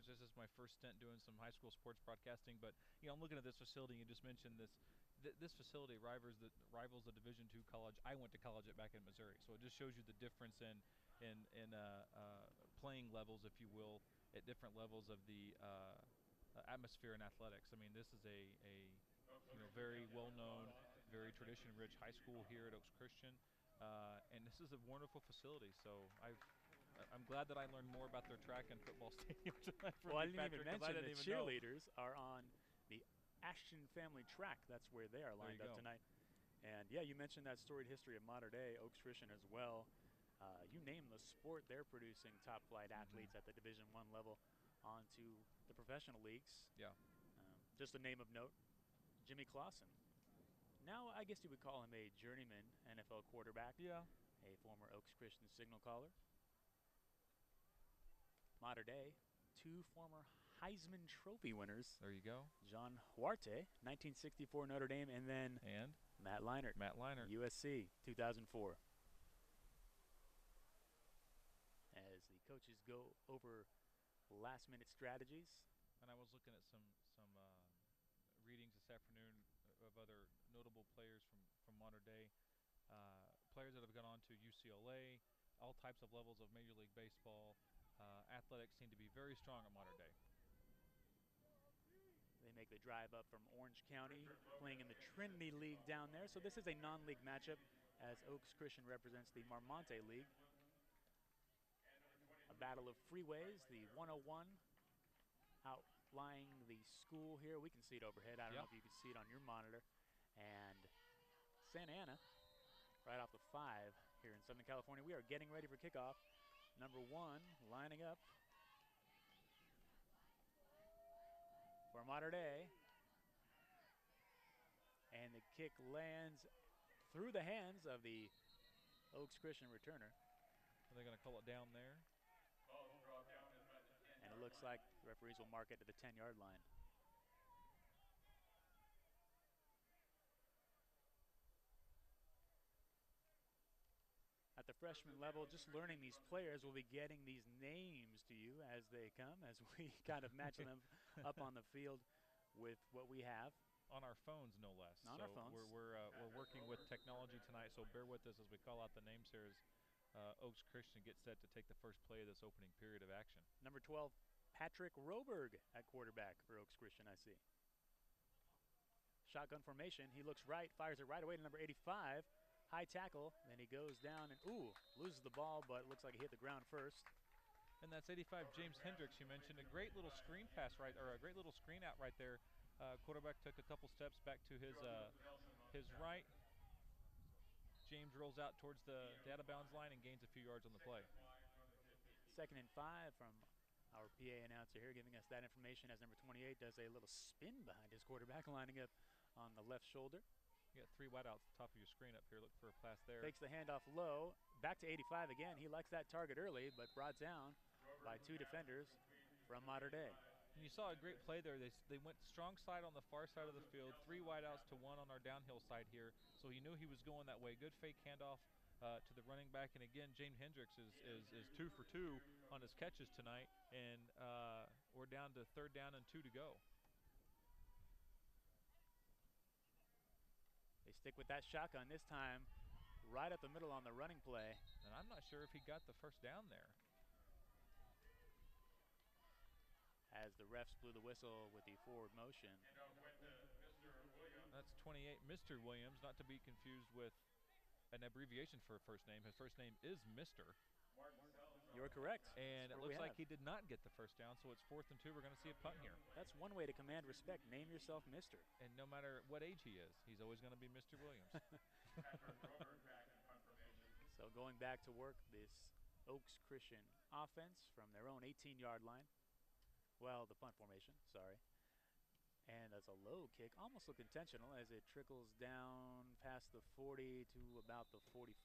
years. This is my first stint doing some high school sports broadcasting. But I'm looking at this facility. You just mentioned this. This facility rivals the Division II college I went to college at back in Missouri. So it just shows you the difference in playing levels, if you will, at different levels of the atmosphere in athletics. I mean, this is a very well-known, very tradition-rich high school here at Oaks Christian, and this is a wonderful facility. So I'm glad that I learned more about their track and football stadium tonight. Well, I didn't even mention the cheerleaders are on the Ashton family track. That's where they are lined up tonight. And yeah, you mentioned that storied history of modern day Oaks Christian as well. You name the sport, they're producing top flight athletes at the Division I level onto the professional leagues. Yeah. Just a name of note, Jimmy Clausen. Now I guess you would call him a journeyman NFL quarterback. Yeah. A former Oaks Christian signal caller. Modern day, 2 former Heisman Trophy winners. There you go. John Huarte, 1964 Notre Dame, and then Matt Leinart. USC, 2004. As the coaches go over last-minute strategies. And I was looking at some readings this afternoon of other notable players from modern day, players that have gone on to UCLA, all types of levels of Major League Baseball. Athletics seem to be very strong at modern day. They make the drive up from Orange County, playing in the Trinity League down there. So this is a non-league matchup as Oaks Christian represents the Marmonte League. A battle of freeways, the 101 outlying the school here. We can see it overhead. I don't know if you can see it on your monitor. And Santa Ana, right off the 5 here in Southern California. We are getting ready for kickoff. Number 1 lining up for modern day. And the kick lands through the hands of the Oaks Christian returner. Are they going to call it down there? And it looks like the referees will mark it to the 10-yard line. At the freshman level, just learning these players, we'll be getting these names to you as they come, as we kind of match them up on the field with what we have. On our phones, no less. On our phones. We're working with technology tonight, so bear with us as we call out the names here as Oaks Christian gets set to take the first play of this opening period of action. Number 12, Patrick Roberg at quarterback for Oaks Christian, I see. Shotgun formation. He looks right, fires it right away to number 85. High tackle, then he goes down and, loses the ball, but it looks like he hit the ground first. And that's 85, James Hendricks, you mentioned. A great little screen pass or a great little screen out right there. Quarterback took a couple steps back to his right. James rolls out towards the out of bounds line and gains a few yards on the play. 2nd and 5 from our PA announcer here, giving us that information as number 28 does a little spin behind his quarterback, lining up on the left shoulder. You got 3 wideouts at the top of your screen up here. Look for a pass there. Takes the handoff low. Back to 85 again. He likes that target early, but brought down by 2 defenders from modern day. And you saw a great play there. They went strong side on the far side of the field, 3 wideouts to 1 on our downhill side here. So he knew he was going that way. Good fake handoff to the running back. And again, James Hendricks is 2 for 2 on his catches tonight. And we're down to 3rd down and 2 to go. They stick with that shotgun this time, right up the middle on the running play. And I'm not sure if he got the first down there. As the refs blew the whistle with the forward motion. That's 28, Mr. Williams, not to be confused with an abbreviation for a first name. His first name is Mr. You're correct. And it looks like he did not get the first down, so it's 4th and 2. We're going to see a punt here. That's one way to command respect. Name yourself Mr. And no matter what age he is, he's always going to be Mr. Williams. So going back to work this Oaks Christian offense from their own 18-yard line. Well, the punt formation, sorry. And that's a low kick, almost looked intentional as it trickles down past the 40 to about the 45.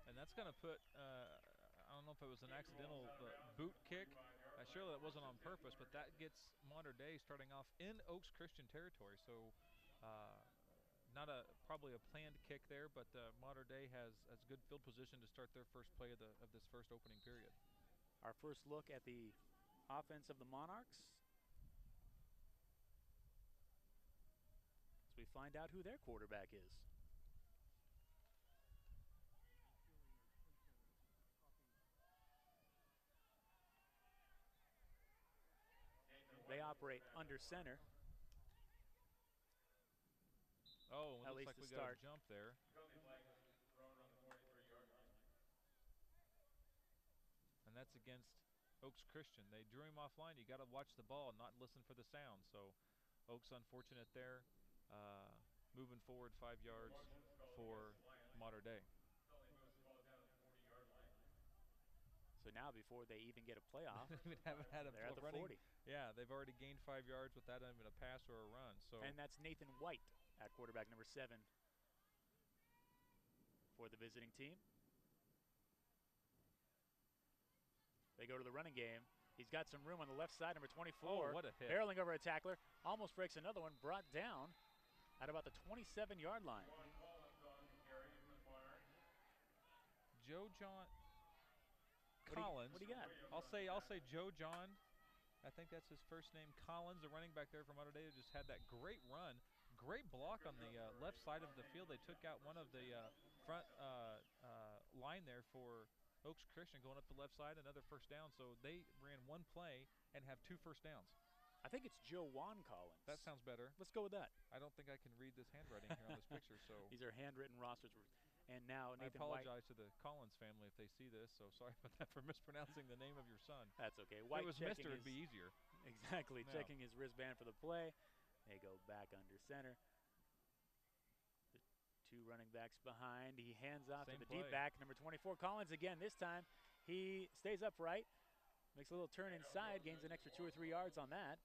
And that's going to put, I don't know if it was an accidental boot kick. Surely that wasn't on purpose, but that gets modern day starting off in Oaks Christian territory. So not probably a planned kick there, but modern day has good field position to start their first play of this first opening period. Our first look at the offense of the Monarchs as we find out who their quarterback is. They operate under center. Oh, at looks least like to we start. got a jump there. And that's against Oaks Christian. They drew him offline. You got to watch the ball and not listen for the sound. So Oaks unfortunate there. Moving forward 5 yards for Mater Dei. So now before they even get a playoff, we haven't had a they're at the running. 40. Yeah, they've already gained 5 yards without even a pass or a run. So and that's Nathan White at quarterback number 7 for the visiting team. They go to the running game. He's got some room on the left side, number 24. Oh, what a hit. Barreling over a tackler. Almost breaks another one. Brought down at about the 27-yard line. Joe John Collins. What do you got? I'll say Joe John. I think that's his first name. Collins, the running back there from Mater Dei, just had that great run. Great block on the left side of the field. They took out one of the front line there for Oaks Christian going up the left side, another first down. So they ran one play and have 2 first downs. I think it's Joe Juan Collins. That sounds better. Let's go with that. I don't think I can read this handwriting here on this picture. So these are handwritten rosters. And now Nathan I apologize White. to the Collins family if they see this. So sorry about that for mispronouncing the name of your son. That's okay. White if it was Mister, it'd be easier. Exactly. No. Checking his wristband for the play. They go back under center. The 2 running backs behind. He hands off to the deep back, number 24. Collins again. This time he stays upright. Makes a little turn inside. Gains an extra 2 or 3 yards on that.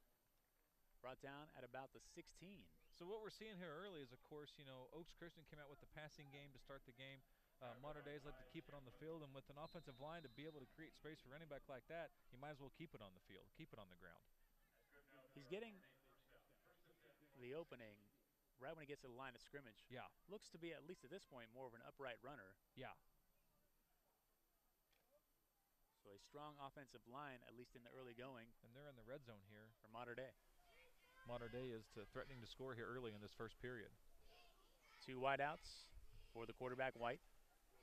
Brought down at about the 16. So what we're seeing here early is, of course, Oaks Christian came out with the passing game to start the game. Mater Dei's like to keep it on the field, and with an offensive line to be able to create space for running back like that, you might as well keep it on the field, keep it on the ground. He's getting the opening right when he gets to the line of scrimmage. Yeah. Looks to be, at least at this point, more of an upright runner. Yeah. So a strong offensive line, at least in the early going. And they're in the red zone here. For Mater Dei. Mater Dei is threatening to score here early in this first period. 2 wideouts for the quarterback, White.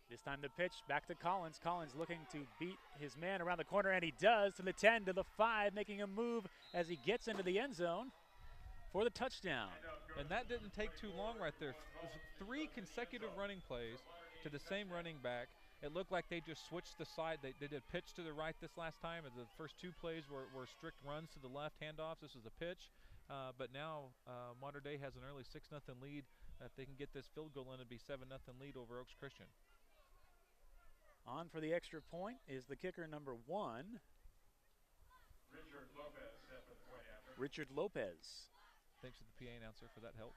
This time the pitch back to Collins. Collins looking to beat his man around the corner, and he does, to the 10, to the 5, making a move as he gets into the end zone for the touchdown. And that didn't take too long right there. 3 consecutive running plays to the same running back. It looked like they just switched the side. They did pitch to the right this last time. The first 2 plays were strict runs to the left, handoffs. This is a pitch. But now Mater Dei has an early 6-0 lead. If they can get this field goal in, it'd be 7-0 lead over Oaks Christian. On for the extra point is the kicker, number 1. Richard Lopez set for the point after. Richard Lopez. Thanks to the PA announcer for that help.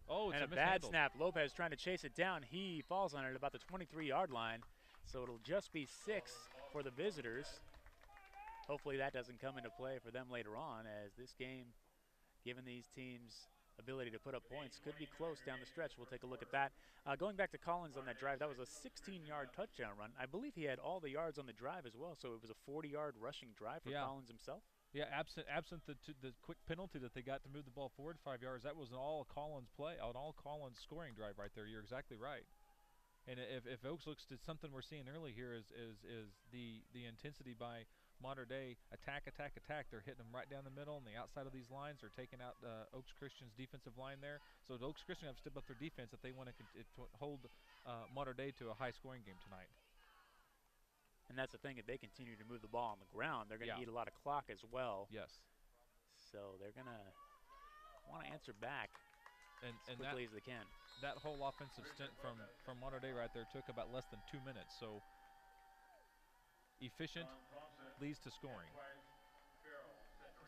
Oh, it's and a bad snap. Lopez trying to chase it down. He falls on it at about the 23-yard line. So it'll just be 6 for the visitors. Hopefully that doesn't come into play for them later on, as this game, given these teams' ability to put up points, could be close down the stretch. We'll take a look at that. Going back to Collins on that drive, that was a 16-yard touchdown run. I believe he had all the yards on the drive as well, so it was a 40-yard rushing drive for Collins himself. Yeah, absent the quick penalty that they got to move the ball forward 5 yards, that was an all Collins play, an all Collins scoring drive right there. You're exactly right. And if Oaks looks to something we're seeing early here is the intensity by Mater Dei, attack. They're hitting them right down the middle, and the outside of these lines are taking out Oaks Christian's defensive line there. So Oaks Christian have to step up their defense if they want to hold Mater Dei to a high-scoring game tonight. And that's the thing, if they continue to move the ball on the ground, they're going to eat a lot of clock as well. Yes. So they're going to want to answer back as quickly as they can. That whole offensive stint from Mater Dei right there took about less than 2 minutes. So efficient leads to scoring.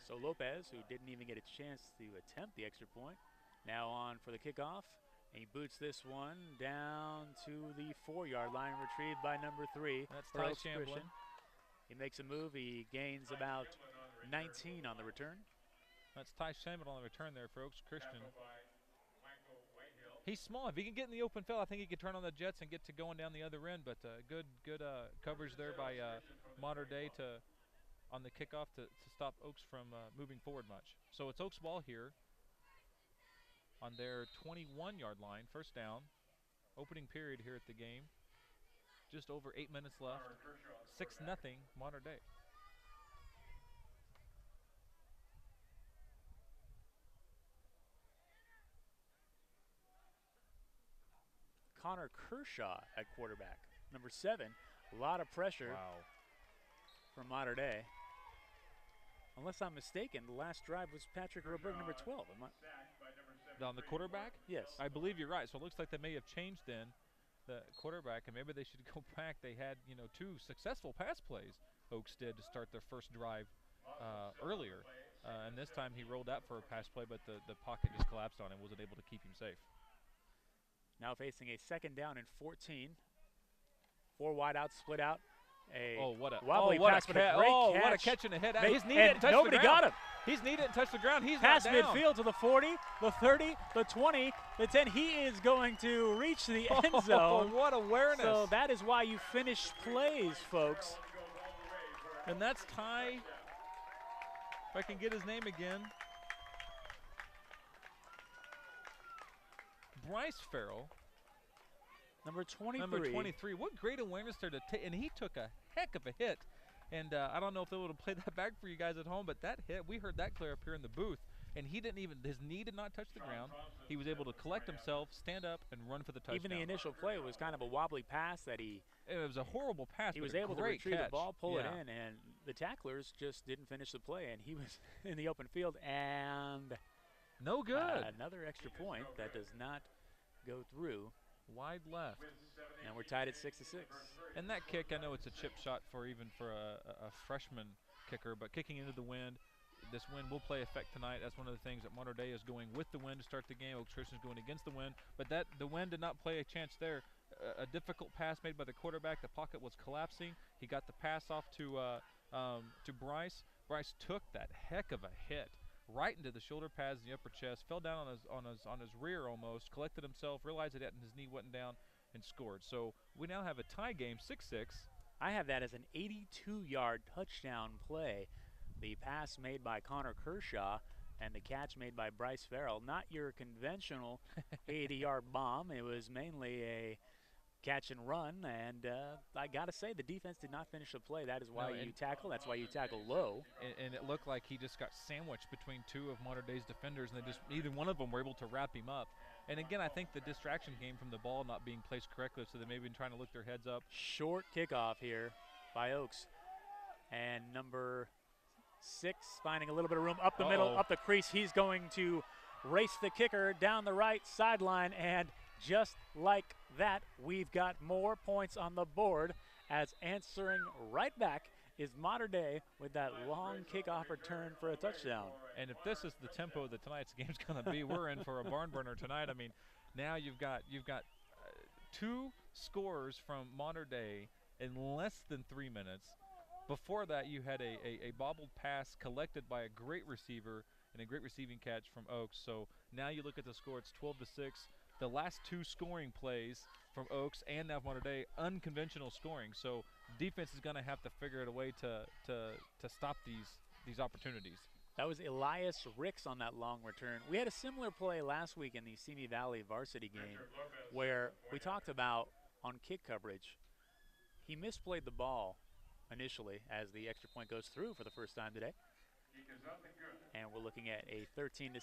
So Lopez, who didn't even get a chance to attempt the extra point, now on for the kickoff. And he boots this one down to the 4-yard line, retrieved by number 3. That's Ty Shamblin. He makes a move. He gains about 19 on the return. That's Ty Shamblin on the return there for Oaks Christian. He's small. If he can get in the open field, I think he could turn on the jets and get to going down the other end. But good coverage there by Mater Dei on the kickoff to stop Oaks from moving forward much. So it's Oaks ball here on their 21-yard line, first down. Opening period here at the game. Just over 8 minutes left. 6-0 Mater Dei. Connor Kershaw at quarterback. Number 7, a lot of pressure from Mater Dei. Unless I'm mistaken, the last drive was Patrick Roberg, number 12. On the quarterback? Yes. I believe you're right. So it looks like they may have changed then the quarterback, and maybe they should go back. They had, 2 successful pass plays Oaks did to start their first drive earlier. And this time he rolled out for a pass play, but the pocket just collapsed on him, wasn't able to keep him safe. Now facing a 2nd down and 14. 4 wide out, split out. What a wobbly pass, but a great catch. What a catch in the head. He's needed and touch nobody the ground. got him. He's needed and touched the ground. He's pass not down. Midfield to the 40, the 30, the 20, the 10. He is going to reach the end zone. What awareness. So that is why you finish plays, folks. And that's Ty, if I can get his name again. Bryce Farrell. Number 23. Number 23. What great awareness there to take. And he took a heck of a hit. And I don't know if they would have played that back for you guys at home, but that hit, we heard that clear up here in the booth. And he didn't even, his knee did not touch the ground. He was able to collect himself, stand up, and run for the touchdown. Even the initial play was kind of a wobbly pass that he. It was a horrible pass. He was able to retrieve the ball, pull it in, and the tacklers just didn't finish the play. And he was in the open field, and no good. Another extra point that does not go through. Wide left. And we're tied at 6-6. And that kick, I know it's a chip shot for a freshman kicker, but kicking into the wind. This wind will play effect tonight. That's one of the things that Mater Dei is going with the wind to start the game. Oaks Christian is going against the wind, but the wind did not play a chance there. A difficult pass made by the quarterback. The pocket was collapsing. He got the pass off to Bryce. Bryce took that heck of a hit right into the shoulder pads and the upper chest. Fell down on his rear almost. Collected himself. Realized it and his knee wasn't down and scored. So we now have a tie game, 6-6. I have that as an 82-yard touchdown play. The pass made by Connor Kershaw and the catch made by Bryce Farrell. Not your conventional 80-yard bomb. It was mainly a catch and run, and I got to say the defense did not finish the play. That is why you tackle. That's why you tackle low. And it looked like he just got sandwiched between 2 of Mater Dei's defenders, and neither one of them were able to wrap him up. And again, I think the distraction came from the ball not being placed correctly, so they may have been trying to look their heads up. Short kickoff here by Oaks. And number 6 finding a little bit of room up the middle, up the crease. He's going to race the kicker down the right sideline, and just like that, we've got more points on the board as answering right back is Mater Dei with that long kickoff return for a touchdown. And if this is the tempo that tonight's game's going to be, we're in for a barn burner tonight. I mean, now you've got 2 scores from Mater Dei in less than 3 minutes. Before that, you had a bobbled pass collected by a great receiver and a great receiving catch from Oaks. So now you look at the score, it's 12-6. The last 2 scoring plays from Oaks and now Mater Dei, unconventional scoring. So defense is going to have to figure out a way to stop these opportunities. That was Elias Ricks on that long return. We had a similar play last week in the Simi Valley Varsity game where we talked about on kick coverage. He misplayed the ball initially as the extra point goes through for the first time today. And we're looking at a 13-6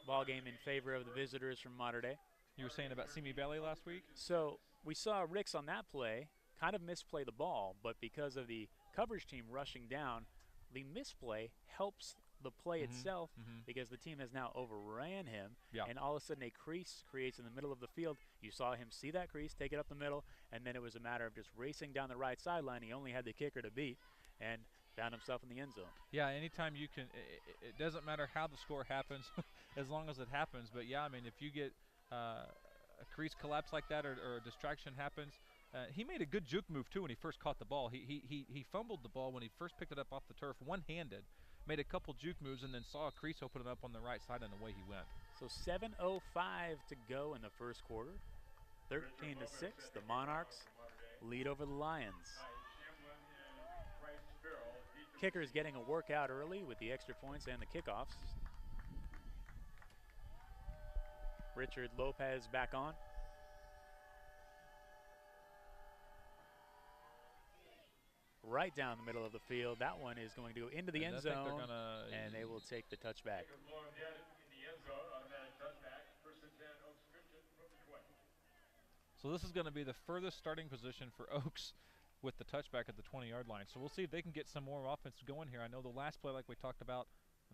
ball game in favor of the visitors from Mater Dei. You were saying about Simi Valley last week? So we saw Ricks on that play kind of misplay the ball, but because of the coverage team rushing down, the misplay helps the play itself because the team has now overran him, and all of a sudden a crease creates in the middle of the field. You saw him see that crease, take it up the middle, and then it was a matter of just racing down the right sideline. He only had the kicker to beat and found himself in the end zone. Yeah, anytime you can, it doesn't matter how the score happens as long as it happens. But, yeah, I mean, if you get a crease collapse like that or a distraction happens, he made a good juke move, too, when he first caught the ball. He fumbled the ball when he first picked it up off the turf one-handed, made a couple juke moves, and then saw a crease open up on the right side, and away he went. So 7:05 to go in the first quarter. 13-6, the Monarchs lead over the Lions. Kickers getting a workout early with the extra points and the kickoffs. Richard Lopez back on. Right down the middle of the field. That one is going to go into the end zone, and they will take the touchback. So this is going to be the furthest starting position for Oaks with the touchback at the 20-yard line. So we'll see if they can get some more offense going here. I know the last play, like we talked about,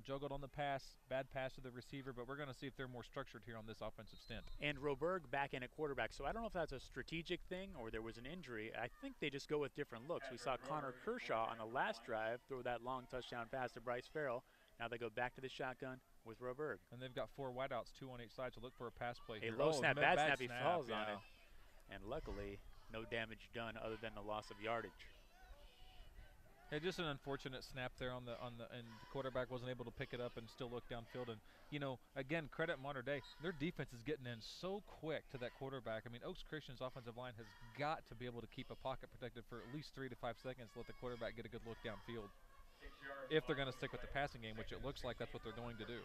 juggled on the pass, bad pass to the receiver, but we're going to see if they're more structured here on this offensive stint. And Roberg back in at quarterback. So I don't know if that's a strategic thing or there was an injury. I think they just go with different looks. We saw Connor Kershaw on the last drive throw that long touchdown pass to Bryce Farrell. Now they go back to the shotgun with Roberg. And they've got 4 wideouts, 2 on each side, so look for a pass play here. A low snap, bad snap, he falls on it. And luckily, no damage done other than the loss of yardage. Yeah, just an unfortunate snap there and the quarterback wasn't able to pick it up and still look downfield. And you know, again, credit Modern Day, their defense is getting in so quick to that quarterback. I mean, Oaks Christian's offensive line has got to be able to keep a pocket protected for at least 3 to 5 seconds to let the quarterback get a good look downfield. If they're going to stick with the passing game, which it looks like that's what they're going to do.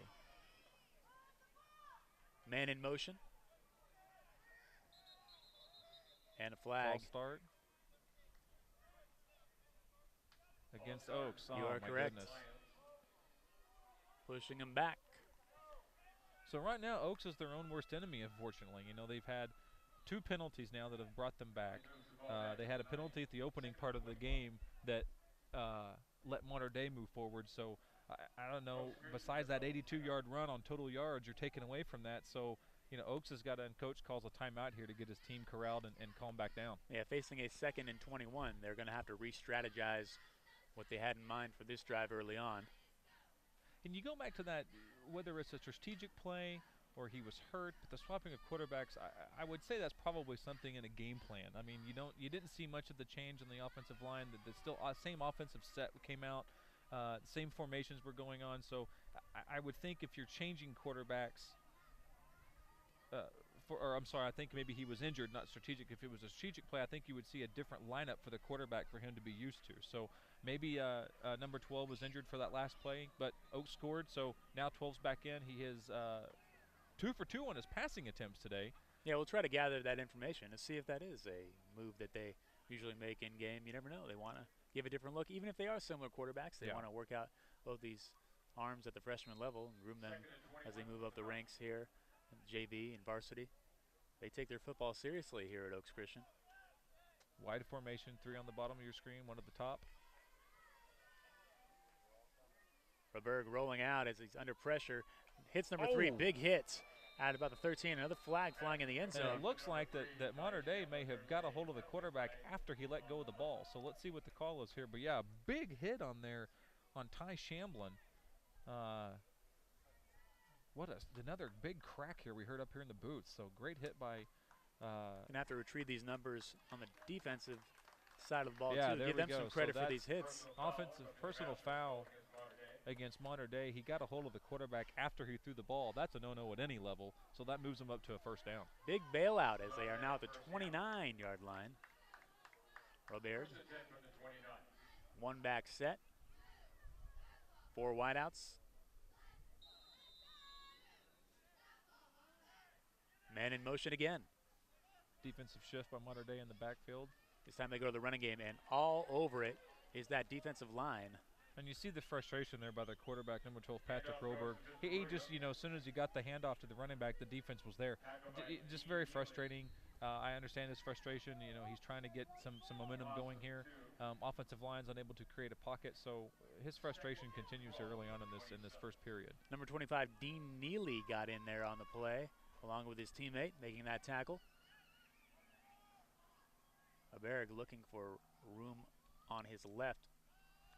Man in motion. And a flag. False start. Against Oaks. You are correct. Goodness. Pushing them back. So right now, Oaks is their own worst enemy, unfortunately. You know, they've had 2 penalties now that have brought them back. They had a penalty at the opening part of the game that let Modern Day move forward. So I don't know, besides that 82-yard run on total yards, you're taken away from that. So, you know, Oaks has got to, and coach calls a timeout here to get his team corralled and calm back down. Yeah, facing a 2nd and 21, they're going to have to re-strategize what they had in mind for this drive early on. And you go back to that, whether it's a strategic play or he was hurt, but the swapping of quarterbacks, I would say that's probably something in a game plan. I mean, you didn't see much of the change in the offensive line. The still same offensive set came out, same formations were going on. So I would think if you're changing quarterbacks, I think maybe he was injured, not strategic. If it was a strategic play, I think you would see a different lineup for the quarterback for him to be used to. So maybe number 12 was injured for that last play, but Oaks scored, so now 12's back in. He is 2 for 2 on his passing attempts today. Yeah, we'll try to gather that information and see if that is a move that they usually make in-game. You never know. They want to give a different look. Even if they are similar quarterbacks, they want to work out both these arms at the freshman level and groom them as they move up the ranks here. JV and varsity. They take their football seriously here at Oaks Christian. Wide formation, 3 on the bottom of your screen, 1 at the top. Roberg rolling out as he's under pressure. Hits number 3, big hit at about the 13. Another flag flying in the end zone. And it looks like that Modern Day may have got a hold of the quarterback after he let go of the ball. So let's see what the call is here. But yeah, big hit on there on Ty Shamblin. Another big crack here we heard up here in the booth. So great hit by. Gonna have to retrieve these numbers on the defensive side of the ball too. Give them some credit for these hits. Offensive personal foul against Modern Day. He got a hold of the quarterback after he threw the ball. That's a no-no at any level. So that moves him up to a first down. Big bailout as they are now at the 29-yard line. Robert. 1 back set. 4 wideouts. Man in motion again. Defensive shift by Modern Day in the backfield. This time they go to the running game, and all over it is that defensive line. And you see the frustration there by the quarterback, number 12, Patrick Roberg. He just, you know, as soon as he got the handoff to the running back, the defense was there. Just very frustrating. I understand his frustration. You know, he's trying to get some momentum going here. Offensive line's unable to create a pocket, so his frustration continues early on in this first period. Number 25, Dean Neely got in there on the play, along with his teammate, making that tackle. Aberg looking for room on his left,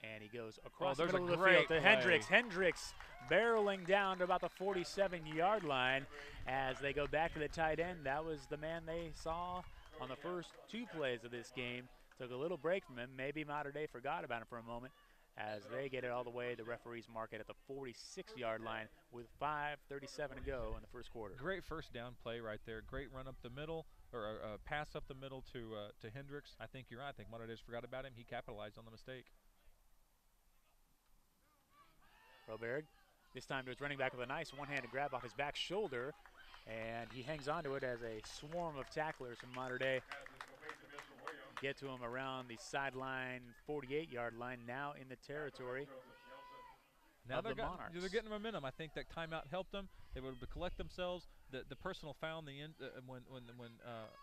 and he goes across the middle of the field to Hendricks. Hendricks barreling down to about the 47-yard line as they go back to the tight end. That was the man they saw on the first 2 plays of this game. Took a little break from him. Maybe Modern Day forgot about him for a moment. as they get it all the way. The referees mark it at the 46-yard line with 5:37 to go in the first quarter. Great first down play right there. Great run up the middle, or a pass up the middle to Hendricks. I think you're right. I think Monterey just forgot about him. He capitalized on the mistake. Roberg, this time to his running back with a nice one-handed grab off his back shoulder, and he hangs on to it as a swarm of tacklers from Monterey get to him around the sideline 48-yard line, now in the territory now of the Monarchs. They're getting momentum. I think that timeout helped them. They were able to collect themselves. The personal foul in the end, when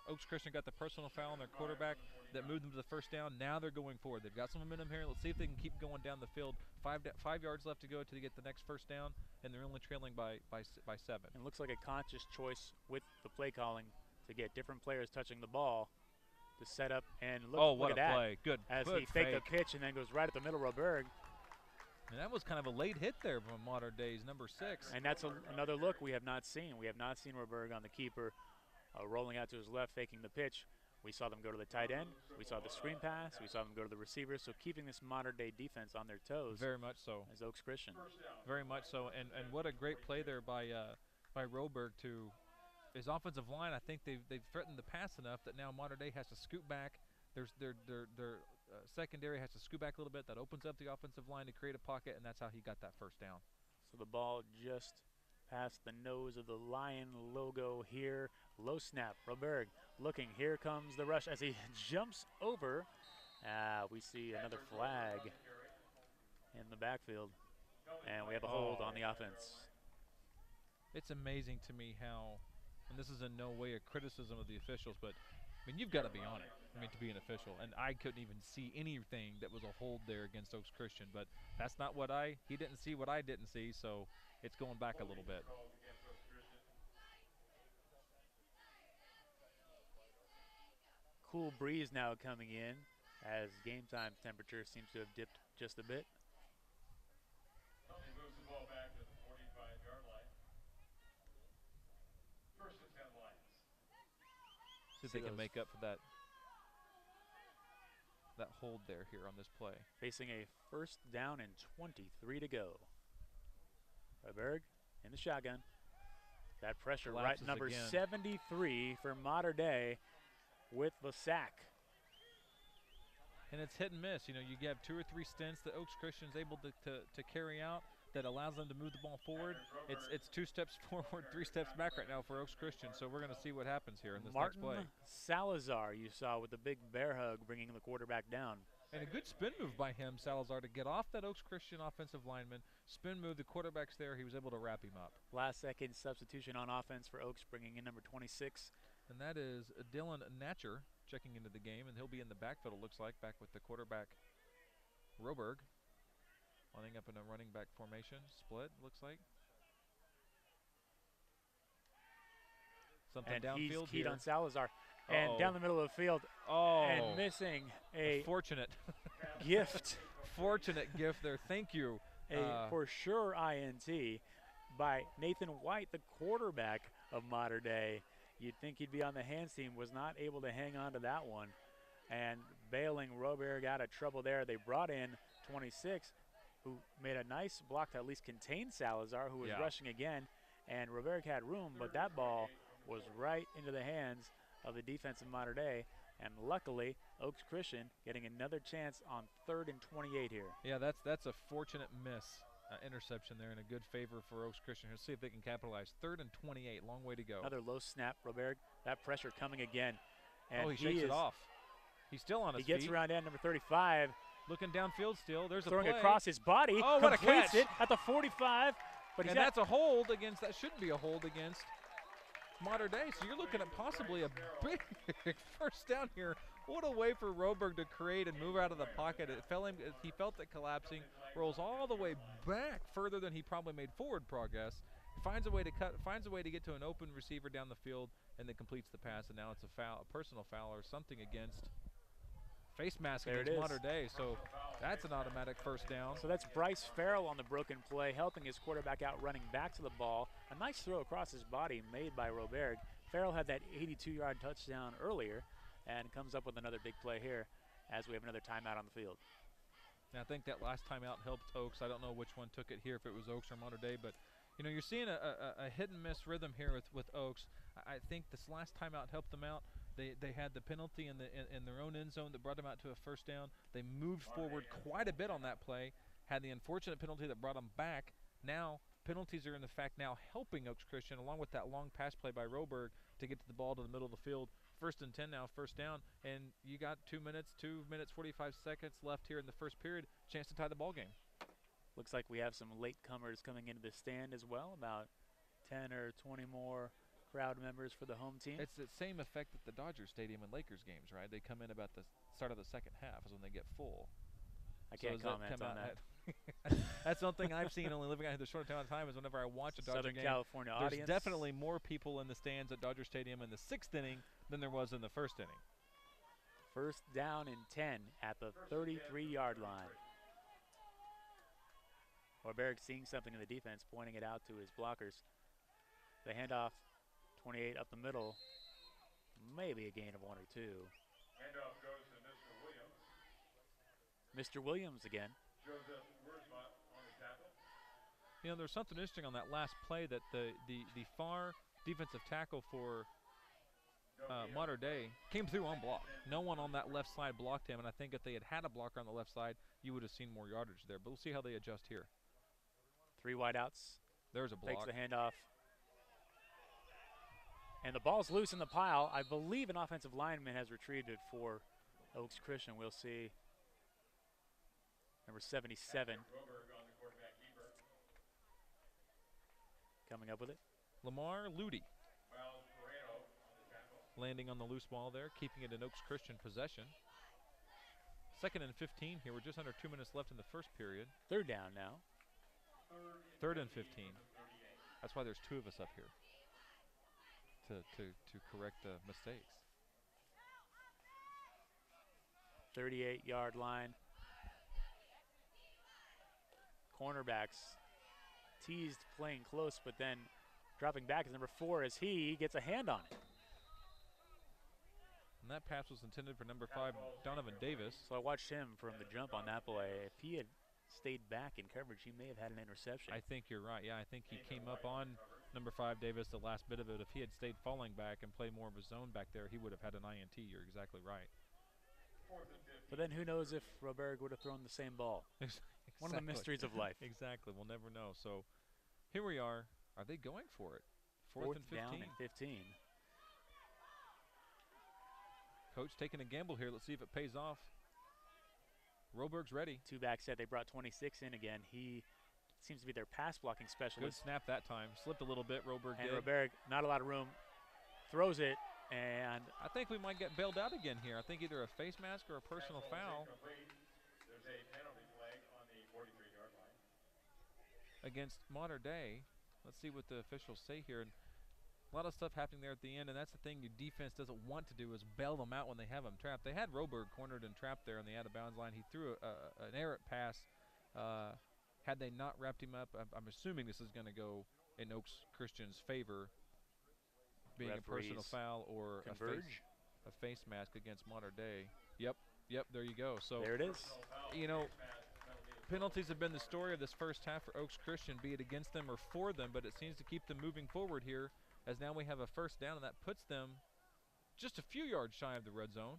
Oaks Christian got the personal foul on their quarterback that moved them to the first down. Now they're going forward. They've got some momentum here. Let's see if they can keep going down the field. 5 yards left to go to get the next first down, and they're only trailing by 7. It looks like a conscious choice with the play calling to get different players touching the ball to set up and look. Oh, what look at a that. play! Good. As good he faked fake. the pitch and then goes right at the middle. Roberg. And that was kind of a late hit there from Modern Day's number 6. And that's another look we have not seen. We have not seen Roberg on the keeper rolling out to his left, faking the pitch. We saw them go to the tight end. We saw the screen pass. We saw them go to the receiver. So keeping this Modern Day defense on their toes. Very much so. As Oaks Christian. Very much so. And what a great play there by Roberg to his offensive line. I think they've threatened the pass enough that now Modern Day has to scoot back. Their secondary has to scoot back a little bit. That opens up the offensive line to create a pocket, and that's how he got that first down. So the ball just past the nose of the Lion logo here. Low snap. Roberg looking. Here comes the rush as he jumps over. We see another flag in the backfield, and we have a hold on the offense. It's amazing to me how, and this is in no way a criticism of the officials, but I mean, you've got to be on it, to be an official. And I couldn't even see anything that was a hold there against Oaks Christian. But that's not what he didn't see what I didn't see, so it's going back a little bit. Cool breeze now coming in as game time temperature seems to have dipped just a bit. He moves the ball back to the 45-yard line. First and 10 Lions. See if they can make up for that hold there here on this play. Facing a first down and 23 to go. Roberg in the shotgun. That pressure Collapses right number again. 73 for Modern Day with the sack. And it's hit and miss. You have 2 or 3 stints that Oaks Christian is able to carry out that allows them to move the ball forward. It's 2 steps forward, 3 steps back right now for Oaks Christian. So we're going to see what happens here in this next play. Salazar, you saw with the big bear hug, bringing the quarterback down. And a good spin move by him, Salazar, to get off that Oaks Christian offensive lineman. Spin move, the quarterback's there. He was able to wrap him up. Last second substitution on offense for Oaks, bringing in number 26. And that is Dylan Natcher checking into the game, and he'll be in the backfield, it looks like, back with the quarterback, Roberg. Lining up in a running back formation, split, looks like. Something and downfield he's keyed here. On Salazar. And down the middle of the field. And missing a fortunate gift. Fortunate gift there. Thank you. For sure INT by Nathan White, the quarterback of Modern Day. You'd think he'd be on the hands team, was not able to hang on to that one. And bailing Roberg out of trouble there. They brought in 26, who made a nice block to at least contain Salazar, who was rushing again. And Roberg had room, but that ball was right into the hands of the defense of Modern Day. And luckily, Oaks Christian getting another chance on 3rd and 28 here. Yeah, that's a fortunate miss. Interception there in a good favor for Oaks Christian. Let's see if they can capitalize. 3rd and 28, long way to go. Another low snap, Roberg. That pressure coming again. And he shakes it off. He's still on his feet. He gets around end number 35. Looking downfield still. There's throwing a play. Across his body. Oh, what a completes catch. It at the 45. But and that's a hold against, that shouldn't be a hold against Modern Day. So you're looking at possibly a big first down here. What a way for Roberg to create and move out of the pocket. He felt it collapsing, rolls all the way back further than he probably made forward progress. Finds a way to finds a way to get to an open receiver down the field, and then completes the pass. And now it's a personal foul or something against face mask against Modern Day. So that's an automatic first down. So that's Bryce Farrell on the broken play, helping his quarterback out, running back to the ball. A nice throw across his body made by Roberg. Farrell had that 82-yard touchdown earlier and comes up with another big play here as we have another timeout on the field. And I think that last time out helped Oaks. I don't know which one took it here, if it was Oaks or Mater Dei, but you know, you're seeing a hit and miss rhythm here with Oaks. I think this last time out helped them out. They had the penalty in their own end zone that brought them out to a first down. They moved forward quite a bit on that play. Had the unfortunate penalty that brought them back. Now penalties are in fact now helping Oaks Christian, along with that long pass play by Roberg to get to the ball to the middle of the field. 1st and 10 now, first down, and you got 2 minutes 45 seconds left here in the first period. Chance to tie the ball game. Looks like we have some latecomers coming into the stand as well, about 10 or 20 more crowd members for the home team. It's the same effect at the Dodger Stadium and Lakers games, right? They come in about the start of the second half is when they get full. I can't comment on that. That's something I've seen only living out here the short amount of time is whenever I watch a Dodger Southern game. California there's audience. definitely more people in the stands at Dodger Stadium in the 6th inning than there was in the 1st inning. 1st down and 10 at the 33-yard line. Roberg seeing something in the defense, pointing it out to his blockers. The handoff, 28 up the middle, maybe a gain of 1 or 2. Handoff goes to Mr. Williams. Mr. Williams again. Joseph Wurzbach on the tackle. You know, there's something interesting on that last play that the far defensive tackle for Mater Dei came through on block. No one on that left side blocked him, and I think if they had a blocker on the left side, you would have seen more yardage there. But we'll see how they adjust here. 3 wideouts. There's a block. Takes the handoff. And the ball's loose in the pile. I believe an offensive lineman has retrieved it for Oaks Christian. We'll see. Number 77. Coming up with it. Lamar Ludi landing on the loose ball there, keeping it in Oaks Christian possession. 2nd and 15 here. We're just under 2 minutes left in the first period. 3rd down now. 3rd and 15. That's why there's 2 of us up here to correct the mistakes. 38-yard line. Cornerbacks teased playing close, but then dropping back is number 4 as he gets a hand on it. And that pass was intended for number 5, Donovan Davis. So I watched him from the jump on that play. If he had stayed back in coverage, he may have had an interception. I think you're right. Yeah, I think he came up on number 5, Davis, the last bit of it. If he had stayed falling back and played more of a zone back there, he would have had an INT. You're exactly right. But then who knows if Roberg would have thrown the same ball. Exactly. One of the mysteries of life. Exactly. We'll never know. So here we are. Are they going for it? 4th and 15. Down and 15. Coach taking a gamble here. Let's see if it pays off. Roberg's ready. 2-back set. They brought 26 in again. He seems to be their pass blocking specialist. Good snap that time. Slipped a little bit. Roberg and did. Roberg, not a lot of room. Throws it, and I think we might get bailed out again here. I think either a face mask or a personal foul. There's a penalty flag on the 43-yard line against Mater Dei. Let's see what the officials say here. And a lot of stuff happening there at the end, and that's the thing your defense doesn't want to do is bail them out when they have them trapped. They had Roberg cornered and trapped there on the out-of-bounds line. He threw an errant pass. Had they not wrapped him up, I'm assuming this is going to go in Oaks Christian's favor, being a personal foul or a face mask against Mater Dei. Yep, there you go. So there it is. You know, penalties have been the story of this first half for Oaks Christian, be it against them or for them, but it seems to keep them moving forward here, as now we have a first down, and that puts them just a few yards shy of the red zone,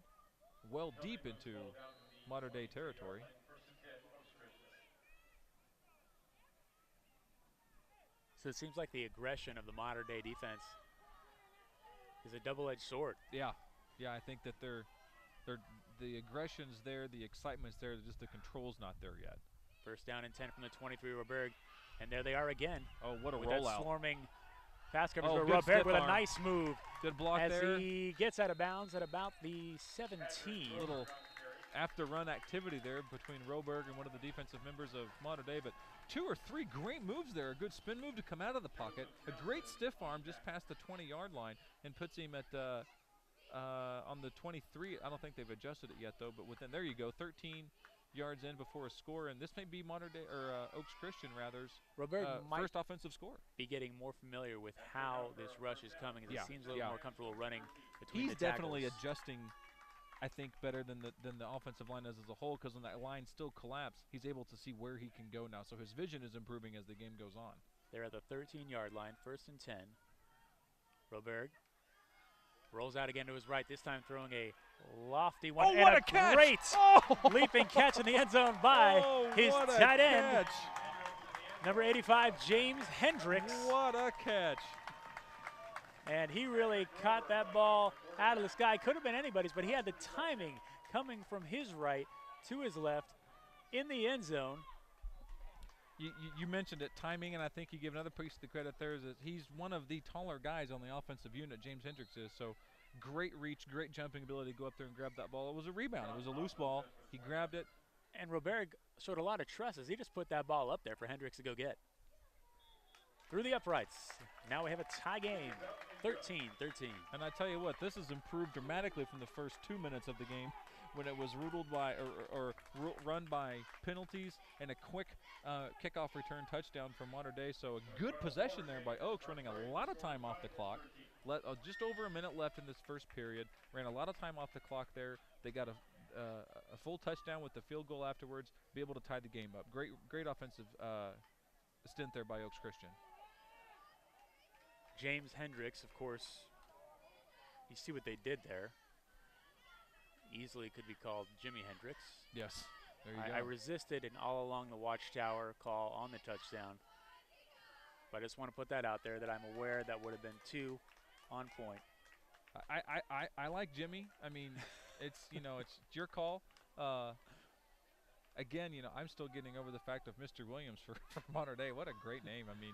well deep into Mater Dei territory. So it seems like the aggression of the Mater Dei defense is a double-edged sword. Yeah, I think that the aggression's there, the excitement's there, just the control's not there yet. First down and 10 from the 23, Roberg, and there they are again. Oh, what a with rollout. That swarming pass coverage. Oh, Roberg with a nice move. Good block as there. He gets out of bounds at about the 17. Little after-run activity there between Roberg and one of the defensive members of Mater Dei, but 2 or 3 great moves there. A good spin move to come out of the pocket. A great stiff arm just past the 20-yard line and puts him at on the 23. I don't think they've adjusted it yet, though, but there you go, 13 yards in before a score, and this may be Mater Dei, or Oaks Christian, rather's first offensive score. Be getting more familiar with how this rush is coming. As he seems a little more comfortable running between He's the tackles. definitely adjusting I think, better than the offensive line does as a whole, because when that line still collapsed, he's able to see where he can go now. So his vision is improving as the game goes on. They're at the 13-yard line, 1st and 10. Roberg rolls out again to his right, this time throwing a lofty one. Oh, what a catch! Great leaping catch in the end zone by his tight end, number 85, James Hendricks. What a catch. And he really caught that ball out of the sky. Could have been anybody's, but he had the timing coming from his right to his left in the end zone. You mentioned it, timing, and I think you give another piece of the credit there is that he's one of the taller guys on the offensive unit, James Hendricks is. So great reach, great jumping ability to go up there and grab that ball. It was a rebound. It was a loose ball. He grabbed it. And Roberg showed a lot of trust as he just put that ball up there for Hendricks to go get. Through the uprights. Now we have a tie game, 13-13. And I tell you what, this has improved dramatically from the first 2 minutes of the game when it was ruled by run by penalties and a quick kickoff return touchdown from Mater Dei. So a good possession there by Oaks, running a lot of time off the clock. Just over a minute left in this first period. Ran a lot of time off the clock there. They got a full touchdown with the field goal afterwards, be able to tie the game up. Great offensive stint there by Oaks Christian. James Hendricks, of course, you see what they did there. Easily could be called Jimi Hendrix. Yes, there you go. I resisted an all along the watchtower call on the touchdown. But I just want to put that out there that I'm aware that would have been 2 on point. I like Jimmy. I mean, it's your call. Again, I'm still getting over the fact of Mr. Williams for Mater Dei. What a great name. I mean,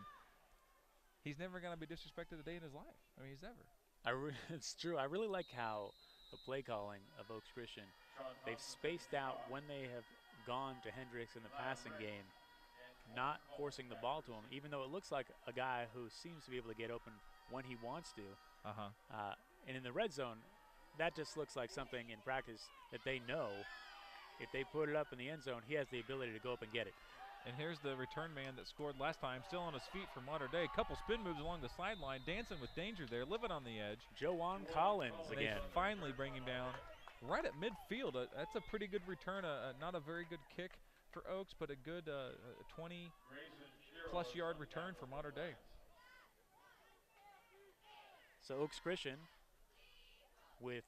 he's never going to be disrespected a day in his life. I mean, he's ever. It's true. I really like how the play calling of Oaks Christian, they've spaced out when they have gone to Hendricks in the passing game, not forcing the ball to him, even though it looks like a guy who seems to be able to get open when he wants to. And in the red zone, that just looks like something in practice that they know if they put it up in the end zone, he has the ability to go up and get it. And here's the return man that scored last time, still on his feet for Mater Dei. Couple spin moves along the sideline, dancing with danger there, living on the edge. Joanne Collins again. They finally bring him down right at midfield. That's a pretty good return. Not a very good kick for Oaks, but a good 20-plus yard return for Mater Dei. So Oaks Christian with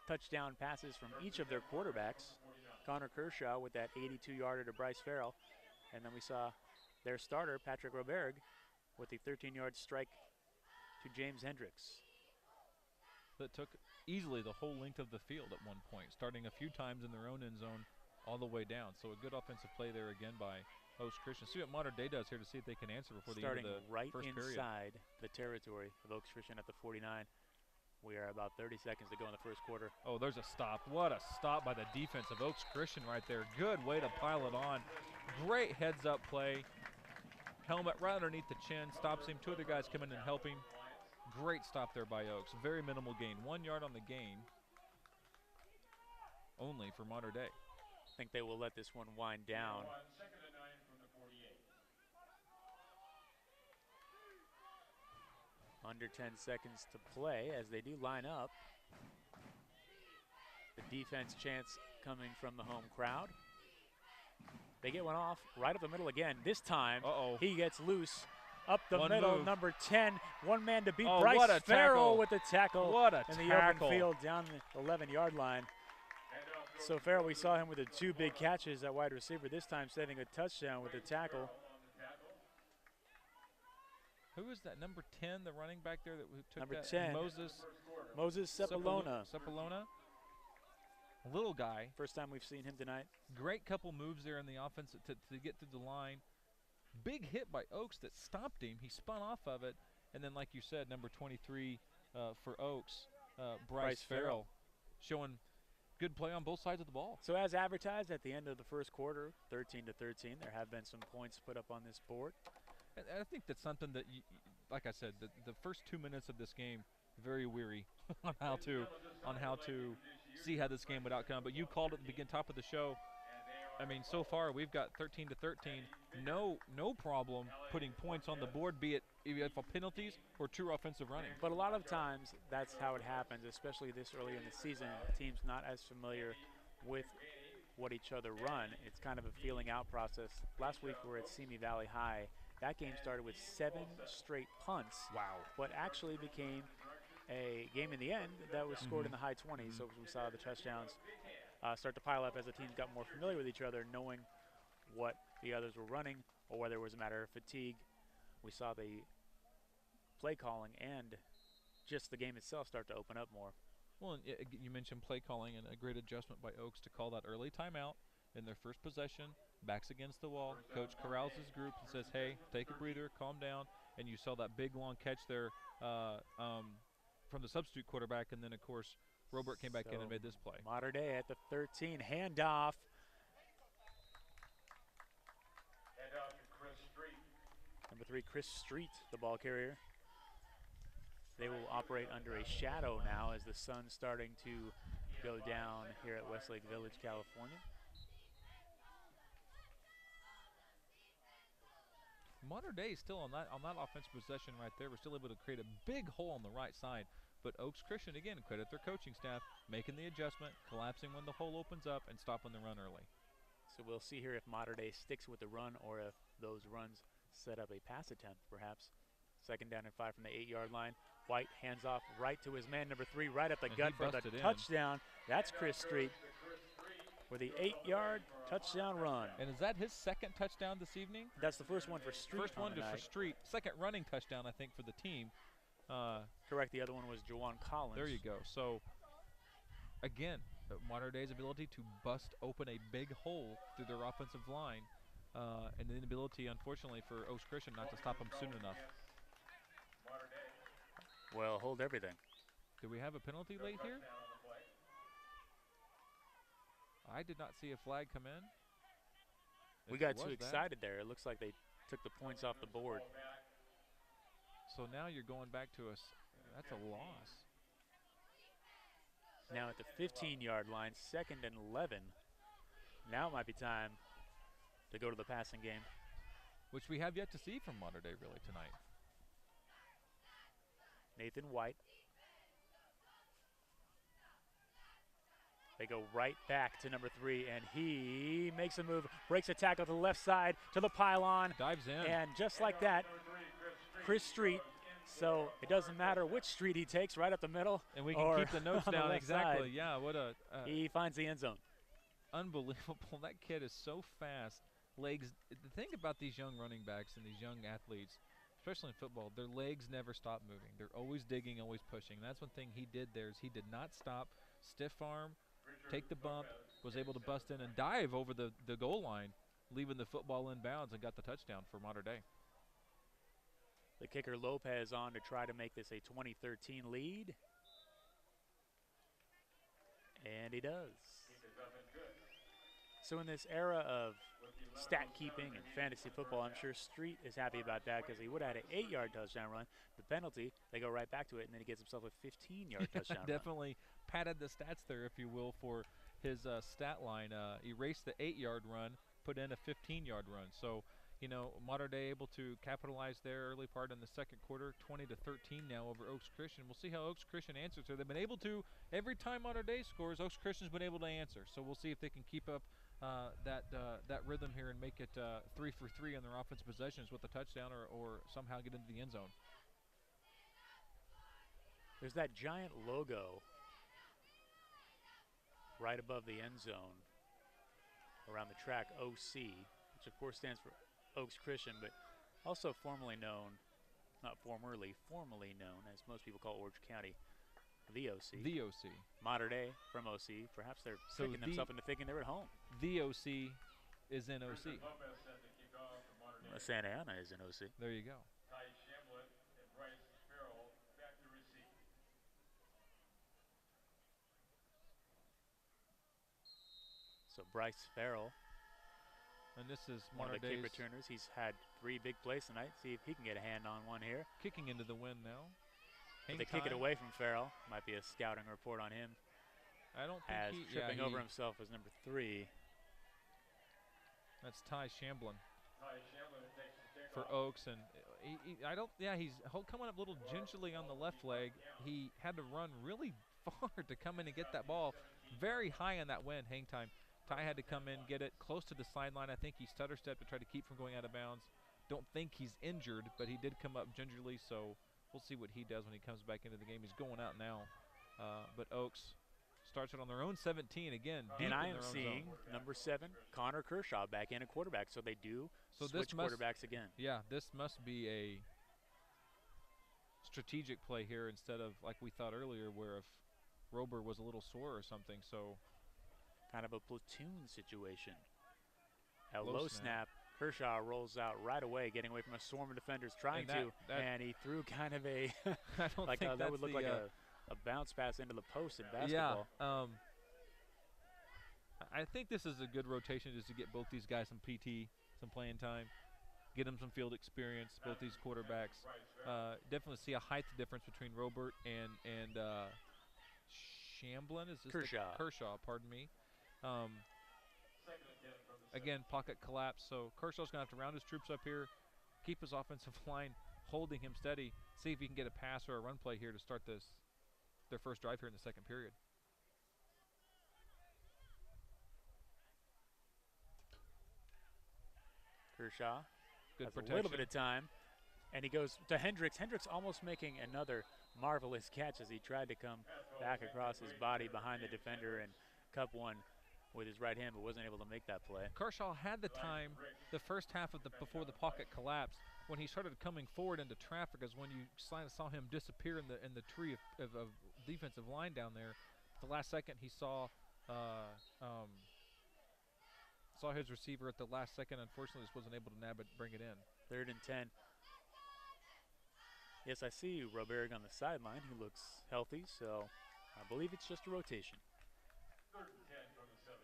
touchdown passes from each of their quarterbacks. Connor Kershaw with that 82-yarder to Bryce Farrell. And then we saw their starter, Patrick Roberg, with the 13-yard strike to James Hendricks. That took easily the whole length of the field at one point, starting a few times in their own end zone all the way down. So a good offensive play there again by Oaks Christian. See what Mater Dei does here to see if they can answer before the end of the first period. Starting right inside the territory of Oaks Christian at the 49. We are about 30 seconds to go in the first quarter. Oh, there's a stop. What a stop by the defense of Oaks Christian right there. Good way to pile it on. Great heads-up play. Helmet right underneath the chin. Stops him. 2 other guys come in and help him. Great stop there by Oaks. Very minimal gain. 1 yard on the gain. Only for Mater Dei. I think they will let this one wind down. Second and 9 from the 48. Under 10 seconds to play as they do line up. The defense chance coming from the home crowd. They get one off right up the middle again. This time he gets loose up the middle. Move. Number 10, one man to beat. Bryce Farrell with the tackle. What a in the open field down the 11-yard line. So Farrell, we saw him with the 2 big catches at wide receiver. This time saving a touchdown with the tackle. Who is that? Number 10, the running back there that took number that? 10. Moses Cepolona. Little guy. First time we've seen him tonight. Great couple moves there in the offense to get through the line. Big hit by Oaks that stopped him. He spun off of it. And then, like you said, number 23 for Oaks, Bryce Farrell, showing good play on both sides of the ball. So as advertised at the end of the first quarter, 13-13, there have been some points put up on this board. And I think that's something that, like I said, the first 2 minutes of this game, very weary on how to see how this game would outcome. But you called it at the top of the show. I mean, so far we've got 13-13. No problem putting points on the board, be it either penalties or true offensive running. But a lot of times that's how it happens, especially this early in the season. Teams not as familiar with what each other run. It's kind of a feeling out process. Last week we were at Simi Valley High. That game started with 7 straight punts. Wow. But actually became a game in the end that was scored in the high 20s. So we saw the touchdowns start to pile up as the teams got more familiar with each other, knowing what the others were running or whether it was a matter of fatigue. We saw the play calling and just the game itself start to open up more. Well, you mentioned play calling and a great adjustment by Oaks to call that early timeout in their first possession, backs against the wall. Coach corrals his group and says, hey, take a breather, calm down. And you saw that big, long catch there from the substitute quarterback. And then, of course, Robert came back in and made this play. Mater Dei at the 13, handoff. Number 3, Chris Street, the ball carrier. They will operate under a shadow now as the sun's starting to go down here at Westlake Village, California. Mater Dei still on that offensive possession right there. We're still able to create a big hole on the right side. But Oaks Christian, again, credit their coaching staff, making the adjustment, collapsing when the hole opens up, and stopping the run early. So we'll see here if Mater Dei sticks with the run or if those runs set up a pass attempt, perhaps. 2nd down and 5 from the 8-yard line. White hands off right to his man, number 3, right up the gut for the touchdown. That's Chris Street for the 8-yard touchdown run. And is that his 2nd touchdown this evening? That's the first one for Street. First one for Street. 2nd running touchdown, I think, for the team. Correct. The other one was Jawan Collins. There you go. So, again, Mater Dei's ability to bust open a big hole through their offensive line, and the inability, unfortunately, for Oaks Christian not to stop them soon enough. Well, hold everything. Do we have a penalty late here? I did not see a flag come in. We got too excited there. It looks like they took the points off the board. So now you're going back to us. That's a loss. Now at the 15-yard line, 2nd and 11. Now it might be time to go to the passing game. Which we have yet to see from Mater Dei really tonight. Nathan White. They go right back to number 3, and he makes a move, breaks a tackle to the left side, to the pylon. Dives in. And just like that, Chris Street. So it doesn't matter which street he takes, right up the middle. And we can keep the notes down. Exactly. Side. Yeah, what a. He finds the end zone. Unbelievable. That kid is so fast. Legs. The thing about these young running backs and these young athletes, especially in football, their legs never stop moving. They're always digging, always pushing. And that's one thing he did there is he did not stop, stiff arm, take the bump, was able to bust in and dive over the goal line, leaving the football in bounds and got the touchdown for Mater Dei. The kicker Lopez on to try to make this a 2013 lead. And he does. So in this era of stat keeping and fantasy football, I'm sure Street is happy about that because he would have had an 8-yard touchdown run. The penalty, they go right back to it, and then he gets himself a 15-yard touchdown run. Definitely padded the stats there, if you will, for his stat line. Erased the 8-yard run, put in a 15-yard run. So, you know, Mater Dei able to capitalize their early part in the 2nd quarter, 20-13 now over Oaks Christian. We'll see how Oaks Christian answers here. They've been able to, every time Mater Dei scores, Oaks Christian's been able to answer. So we'll see if they can keep up that rhythm here and make it 3 for 3 on their offensive possessions with a touchdown or somehow get into the end zone. There's that giant logo right above the end zone around the track, OC, which of course stands for Oaks Christian, but also formally known as most people call Orange County, the OC. The OC. Mater Dei from OC. Perhaps they're tricking themselves into thinking they're at home. The OC is in OC. Santa Ana is in OC. There you go. So Bryce Farrell. And this is one Mater of the kick Dei's returners. He's had 3 big plays tonight. See if he can get a hand on one here. kicking into the wind now. They kick it away from Farrell. Might be a scouting report on him. I don't think tripping over himself is number 3. That's Ty Shamblin. for Oaks, and he's coming up a little gingerly on the left leg. He had to run really far to come in and get that ball very high on that wind hang time. Ty had to come in, get it close to the sideline. I think he stutter stepped to try to keep from going out of bounds. Don't think he's injured, but he did come up gingerly, so we'll see what he does when he comes back into the game. He's going out now, but Oaks starts it on their own 17 again. And I am seeing number 7, Connor Kershaw, back in a quarterback. So they do switch quarterbacks again. Yeah, this must be a strategic play here instead of like we thought earlier, where if Rober was a little sore or something. So kind of a platoon situation. A low snap. Kershaw rolls out right away, getting away from a swarm of defenders trying and he threw kind of a I don't think that would look like a bounce pass into the post in basketball. Yeah, I think this is a good rotation just to get both these guys some PT, some playing time, get them some field experience, both these quarterbacks. Definitely see a height difference between Robert and Shamblin. Is this Kershaw, pardon me. Again, pocket collapse, so Kershaw's going to have to round his troops up here, keep his offensive line holding him steady, see if he can get a pass or a run play here to start their first drive here in the second period. Kershaw good has protection. A little bit of time, and he goes to Hendricks. Hendricks almost making another marvelous catch as he tried to come back across his body behind the defender and cup one with his right hand, but wasn't able to make that play. Kershaw had the time the first half of before the pocket collapsed. When he started coming forward into traffic is when you saw him disappear in the tree of defensive line down there. The last second he saw his receiver at the last second. Unfortunately, just wasn't able to nab it, bring it in. 3rd and 10. Yes, I see Robert on the sideline. He looks healthy, so I believe it's just a rotation. 3rd and 10 from the 17.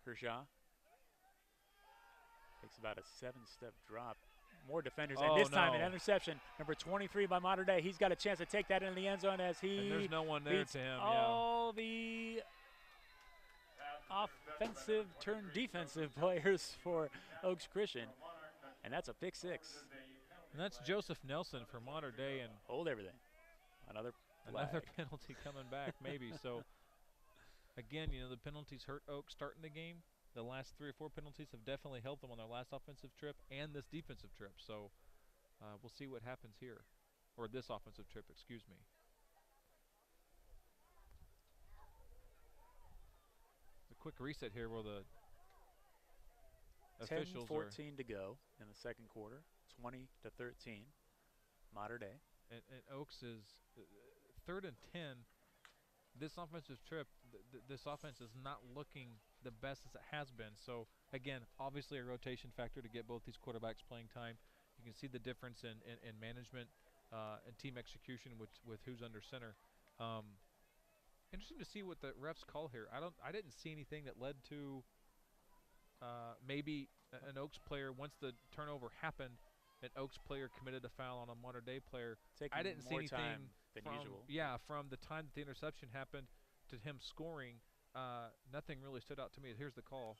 Kershaw takes about a 7-step drop. More defenders, and this time an interception. Number 23 by Mater Dei. He's got a chance to take that into the end zone as and there's no one there to him. All the offensive turn defensive players for Oaks Christian, and that's a pick 6. And that's Joseph Nelson for Mater Dei, and hold everything. Another penalty coming back, maybe. So again, the penalties hurt Oaks starting the game. The last 3 or 4 penalties have definitely helped them on their last offensive trip and this defensive trip. So we'll see what happens here, or this offensive trip, excuse me. It's a quick reset here where the officials 10-14 to go in the second quarter, 20-13, Mater Dei. And Oaks is 3rd and 10. This offensive trip, this offense is not looking the best as it has been. So, again, obviously a rotation factor to get both these quarterbacks playing time. You can see the difference in management and team execution with who's under center. Interesting to see what the refs call here. I didn't see anything that led to maybe an Oaks player, once the turnover happened, an Oaks player committed a foul on a Mater Dei player. I didn't see anything from the time that the interception happened to him scoring. Nothing really stood out to me. Here's the call.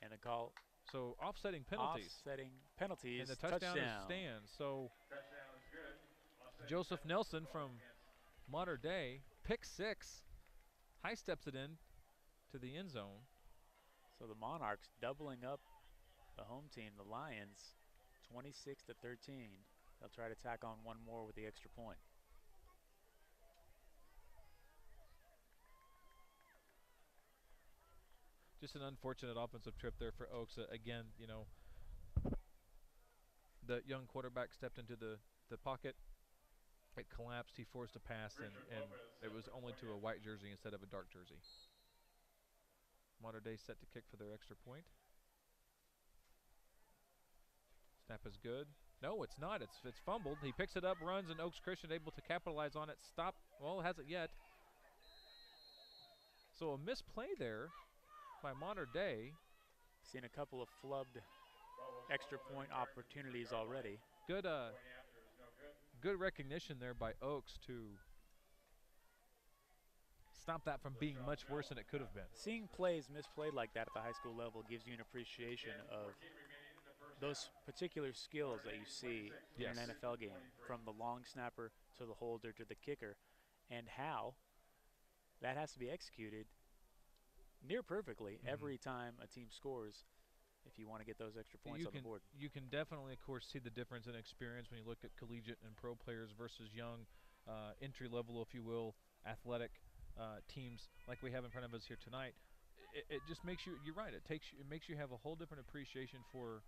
And the call. So offsetting penalties. And the touchdown stands. So Joseph Nelson from Mater Dei, pick 6, high steps it in to the end zone. So the Monarchs doubling up the home team, the Lions, 26-13. They'll try to tack on one more with the extra point. Just an unfortunate offensive trip there for Oaks. Again, the young quarterback stepped into the pocket. It collapsed. He forced a pass, and it was only to a white jersey instead of a dark jersey. Mater Dei set to kick for their extra point. Snap is good. No, it's not. It's fumbled. He picks it up, runs, and Oaks Christian able to capitalize on it. Stop. Well, hasn't yet. So a misplay there by Mater Dei. Seen a couple of flubbed extra point opportunities already. Good recognition there by Oaks to stop that from being much worse than it could have been. Seeing plays misplayed like that at the high school level gives you an appreciation of those particular skills that you see in an NFL game, from the long snapper to the holder to the kicker, and how that has to be executed near perfectly every time a team scores if you want to get those extra points on the board. You can definitely, of course, see the difference in experience when you look at collegiate and pro players versus young, entry-level, if you will, athletic teams like we have in front of us here tonight. It just makes you, you're right, it makes you have a whole different appreciation for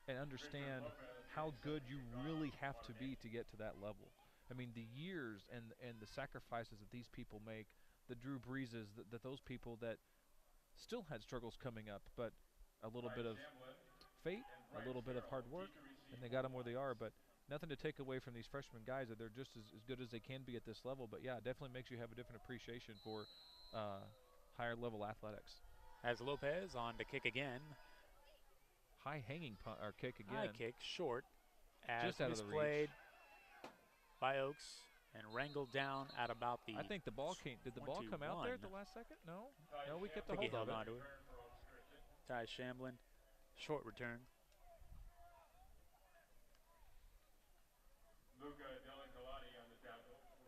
and understand how good you really have to be to get to that level. I mean, the years and the sacrifices that these people make, the Drew Breeses, that those people that still had struggles coming up, but a little bit of fate, a little bit of hard work, and they got them where they are. But nothing to take away from these freshman guys, that they're just as good as they can be at this level. But, yeah, it definitely makes you have a different appreciation for higher-level athletics. As Lopez on to kick again. High hanging punt or kick again. High kick, short, as just out of the misplayed by Oaks and wrangled down at about the. I think the ball came. Did the ball come out there at the last second? No, we kept the hold of it. Onto it. Ty Shamblin, short return.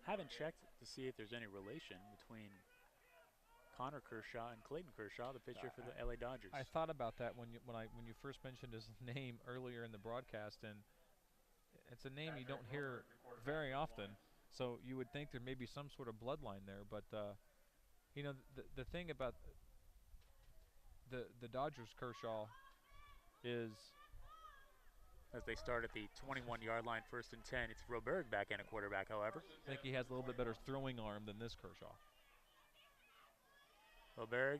Haven't checked to see if there's any relation between Connor Kershaw and Clayton Kershaw, the pitcher for the LA Dodgers. I thought about that when you first mentioned his name earlier in the broadcast, and it's a name you don't hear very often. So you would think there may be some sort of bloodline there, but you know, the thing about the Dodgers Kershaw is, as they start at the 21-yard line, 1st and 10. It's Roberg back in at quarterback, however. I think he has a little bit better throwing arm than this Kershaw. Roberg,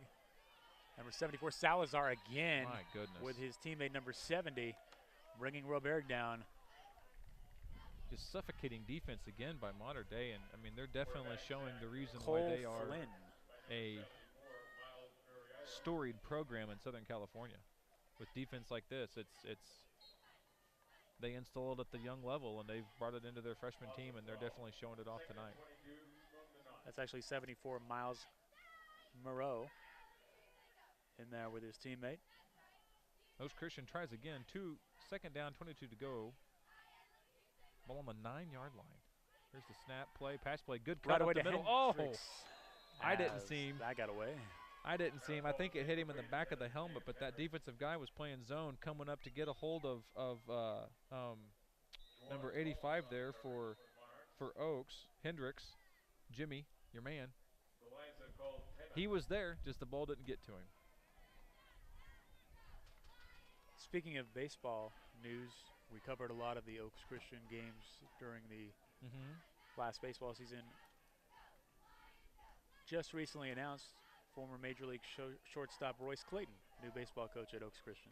number 74, Salazar again. My goodness. With his teammate number 70, bringing Roberg down. Just suffocating defense again by Mater Dei, and I mean, they're definitely showing the reason Cole why they are Flynn. A storied program in Southern California. With defense like this, they install it at the young level, and they've brought it into their freshman team, and they're definitely showing it off tonight. That's actually 74, Miles Moreau in there with his teammate. Oaks Christian tries again. 2nd down, 22 to go. Ball on the 9-yard line. Here's the snap play, pass play, good cut up the middle. Oh, I didn't see him. That got away. I didn't see him. I think it hit him in the back of the helmet, but that defensive guy was playing zone, coming up to get a hold of number 85 there for Oaks, Hendricks, Jimmy, your man. He was there, just the ball didn't get to him. Speaking of baseball news, we covered a lot of the Oaks Christian games during the last baseball season. Just recently announced, former Major League shortstop Royce Clayton, new baseball coach at Oaks Christian.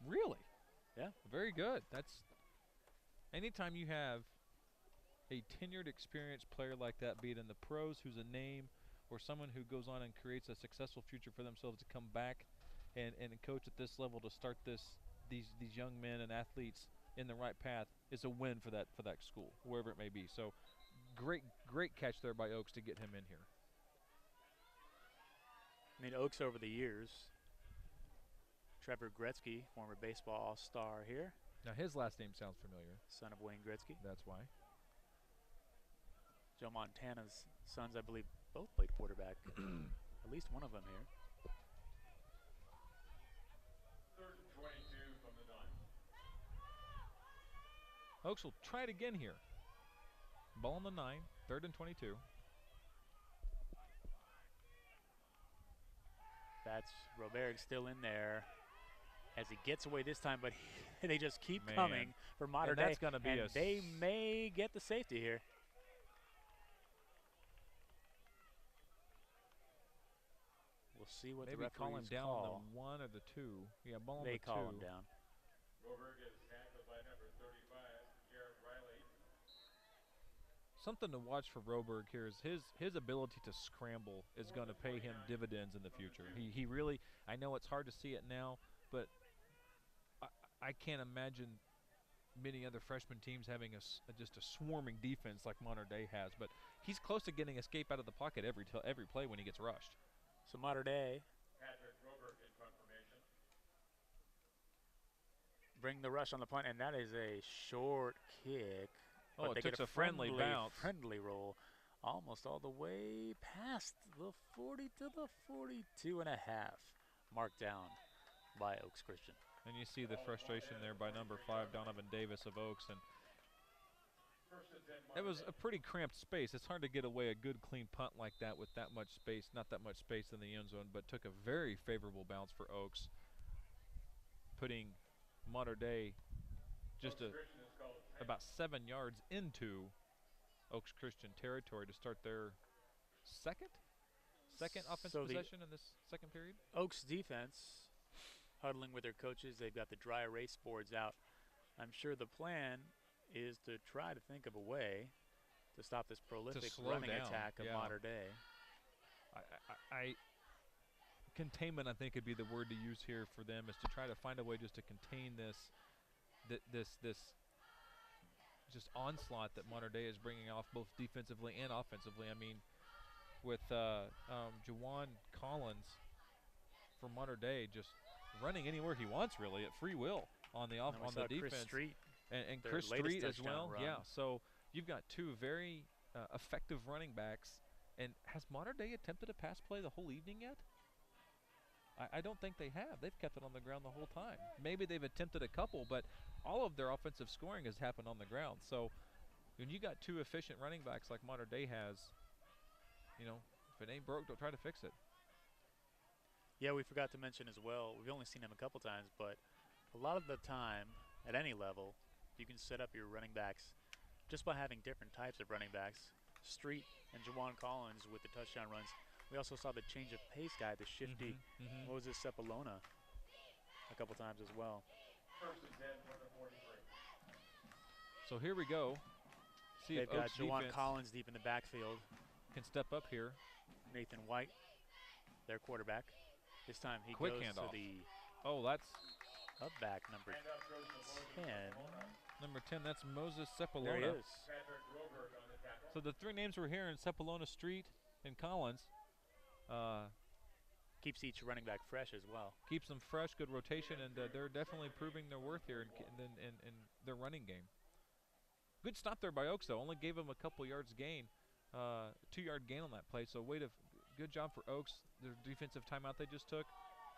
Really? Yeah. Very good. That's anytime you have a tenured, experienced player like that, be it in the pros, who's a name, or someone who goes on and creates a successful future for themselves, to come back and coach at this level, to start these young men and athletes in the right path, is a win for that school, wherever it may be. So great catch there by Oaks to get him in here. I mean, Oaks over the years, Trevor Gretzky, former baseball all-star here. Now his last name sounds familiar. Son of Wayne Gretzky. That's why. Joe Montana's sons, I believe, both played quarterback. At least one of them here. 3rd and 22 from the 9. Oaks will try it again here. Ball on the 9, 3rd and 22. That's Roberg still in there as he gets away this time, but they just keep coming for Mater Dei. That's going to be and they may get the safety here. We'll see what the referees call him down call. on the 1 or the 2. Yeah, ball on they the 2. They call him down. Roberg is tackled by number 35, Garrett Riley. Something to watch for Roberg here is his ability to scramble is going to pay him dividends in the future. He really, I know it's hard to see it now, but I can't imagine many other freshman teams having just a swarming defense like Modern Day has. But he's close to getting escape out of the pocket every play when he gets rushed. So Modern Day bring the rush on the punt, and that is a short kick. Oh, it took a friendly bounce. Friendly roll. Almost all the way past the 40 to the 42 and a half. Marked down by Oaks Christian. And you see the frustration there by number 5, Donovan Davis of Oaks. And it was a pretty cramped space. It's hard to get away a good, clean punt like that with that much space. Not that much space in the end zone, but took a very favorable bounce for Oaks, putting Modern Day just about 7 yards into Oaks Christian territory to start their second offensive possession in this second period. Oaks defense huddling with their coaches. They've got the dry erase boards out. I'm sure the plan is to try to think of a way to stop this prolific running attack of Modern Day. Containment, I think, would be the word to use here for them, is to try to find a way just to contain this just onslaught that Modern Day is bringing off both defensively and offensively. I mean, with Jawan Collins for Modern Day just running anywhere he wants, really, at free will on the defense. Chris Street and Chris Street as well. Run. Yeah, so you've got two very effective running backs. And has Modern Day attempted a pass play the whole evening yet? I don't think they have. They've kept it on the ground the whole time. Maybe they've attempted a couple, but all of their offensive scoring has happened on the ground. So when you got two efficient running backs like Modern Day has, if it ain't broke, don't try to fix it. Yeah, we forgot to mention as well, we've only seen him a couple times, but a lot of the time, at any level, you can set up your running backs just by having different types of running backs. Street and Jawan Collins with the touchdown runs. We also saw the change of pace guy, the shifty Moses Sepulona, a couple times as well. So here we go. See They've if got Oaks Jawan Collins deep in the backfield. Can step up here. Nathan White, their quarterback. This time he Quick goes handoff. to the that's up back number 10. Number 10, that's Moses Sepulona. There he is. So the three names we're hearing, Sepulona, Street, and Collins. Keeps each running back fresh as well. Keeps them fresh, good rotation, and they're definitely proving their worth here in their running game. Good stop there by Oaks, though. Only gave them a couple yards gain, 2-yard gain on that play. So good job for Oaks. Their defensive timeout they just took,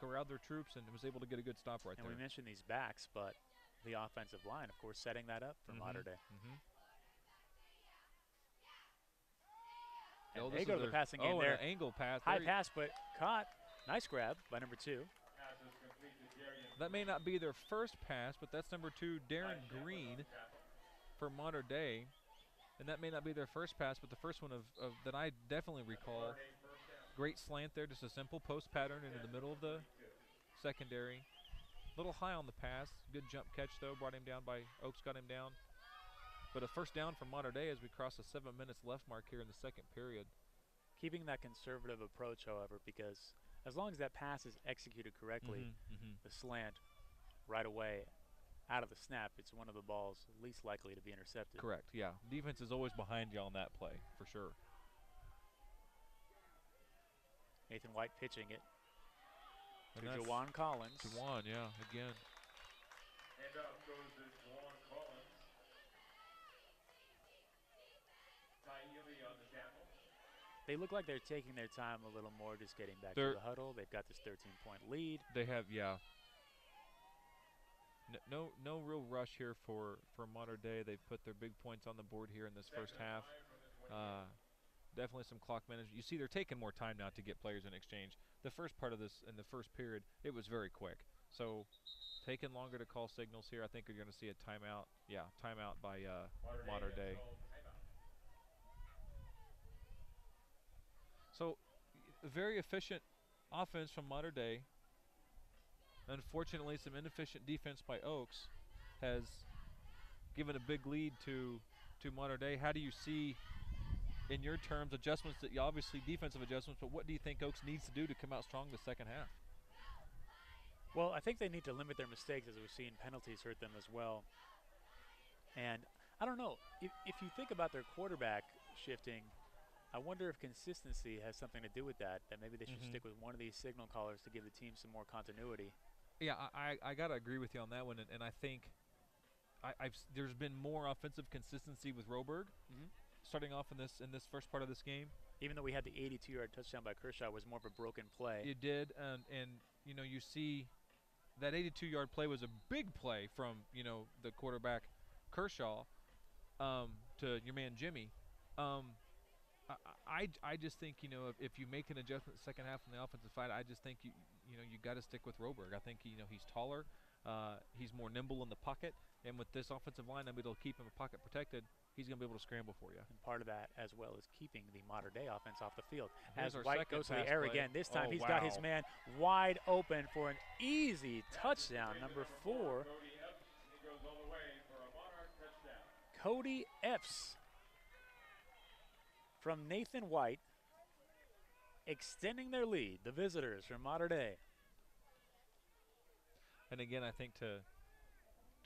corralled their troops, and was able to get a good stop right there. And we mentioned these backs, but the offensive line, of course, setting that up for Modern Day. And they go to the passing game there. An angle pass. High pass, but caught. Nice grab by number 2. That may not be their first pass, but that's number 2, Darren Green, for Modern Day. And that may not be their first pass, but the first one of that I definitely recall. Great slant there, just a simple post pattern into the middle of the secondary. A little high on the pass. Good jump catch, though. Brought him down by Oaks, got him down. But a first down from Modern Day as we cross the 7 minutes left mark here in the second period. Keeping that conservative approach, however, because as long as that pass is executed correctly, the slant right away out of the snap, it's one of the balls least likely to be intercepted. Correct, yeah. Defense is always behind you on that play, for sure. Nathan White pitching it And to Jawan Collins. Jawan, yeah, again. And up goes to Jawan Collins. Seeley on the tackle. They look like they're taking their time a little more, just getting back to the huddle. They've got this 13-point lead. They have, yeah. No real rush here for Modern Day. They've put their big points on the board here in this first half. Definitely some clock management. You see they're taking more time now to get players in exchange. The first part of this, in the first period, it was very quick. So taking longer to call signals here. I think you're going to see a timeout. Yeah, timeout by Modern Day. So very efficient offense from Modern Day. Unfortunately, some inefficient defense by Oaks has given a big lead to Modern Day. How do you see, in your terms, adjustments that obviously defensive adjustments, but what do you think Oaks needs to do to come out strong the second half? Well, I think they need to limit their mistakes, as we've seen penalties hurt them as well. And I don't know, if you think about their quarterback shifting, I wonder if consistency has something to do with that, that maybe they should stick with one of these signal callers to give the team some more continuity. Yeah, I got to agree with you on that one, and I think there's been more offensive consistency with Roberg starting off in this first part of this game. Even though we had the 82-yard touchdown by Kershaw, was more of a broken play. You did, and you know, you see that 82-yard play was a big play from, you know, the quarterback Kershaw to your man Jimmy. I just think, you know, if you make an adjustment second half in the offensive side, I just think you know you got to stick with Roberg. I think, you know, he's taller, he's more nimble in the pocket, and with this offensive line, it'll keep him pocket protected. He's going to be able to scramble for you. And part of that, as well as keeping the modern day offense off the field. Here's as White goes to the air play. again, this time he's wow. got his man wide open for an easy touchdown. Number 4, He goes all the way for a Monarch touchdown. Cody Epps from Nathan White, extending their lead, the visitors from Mater Dei. And again, I think to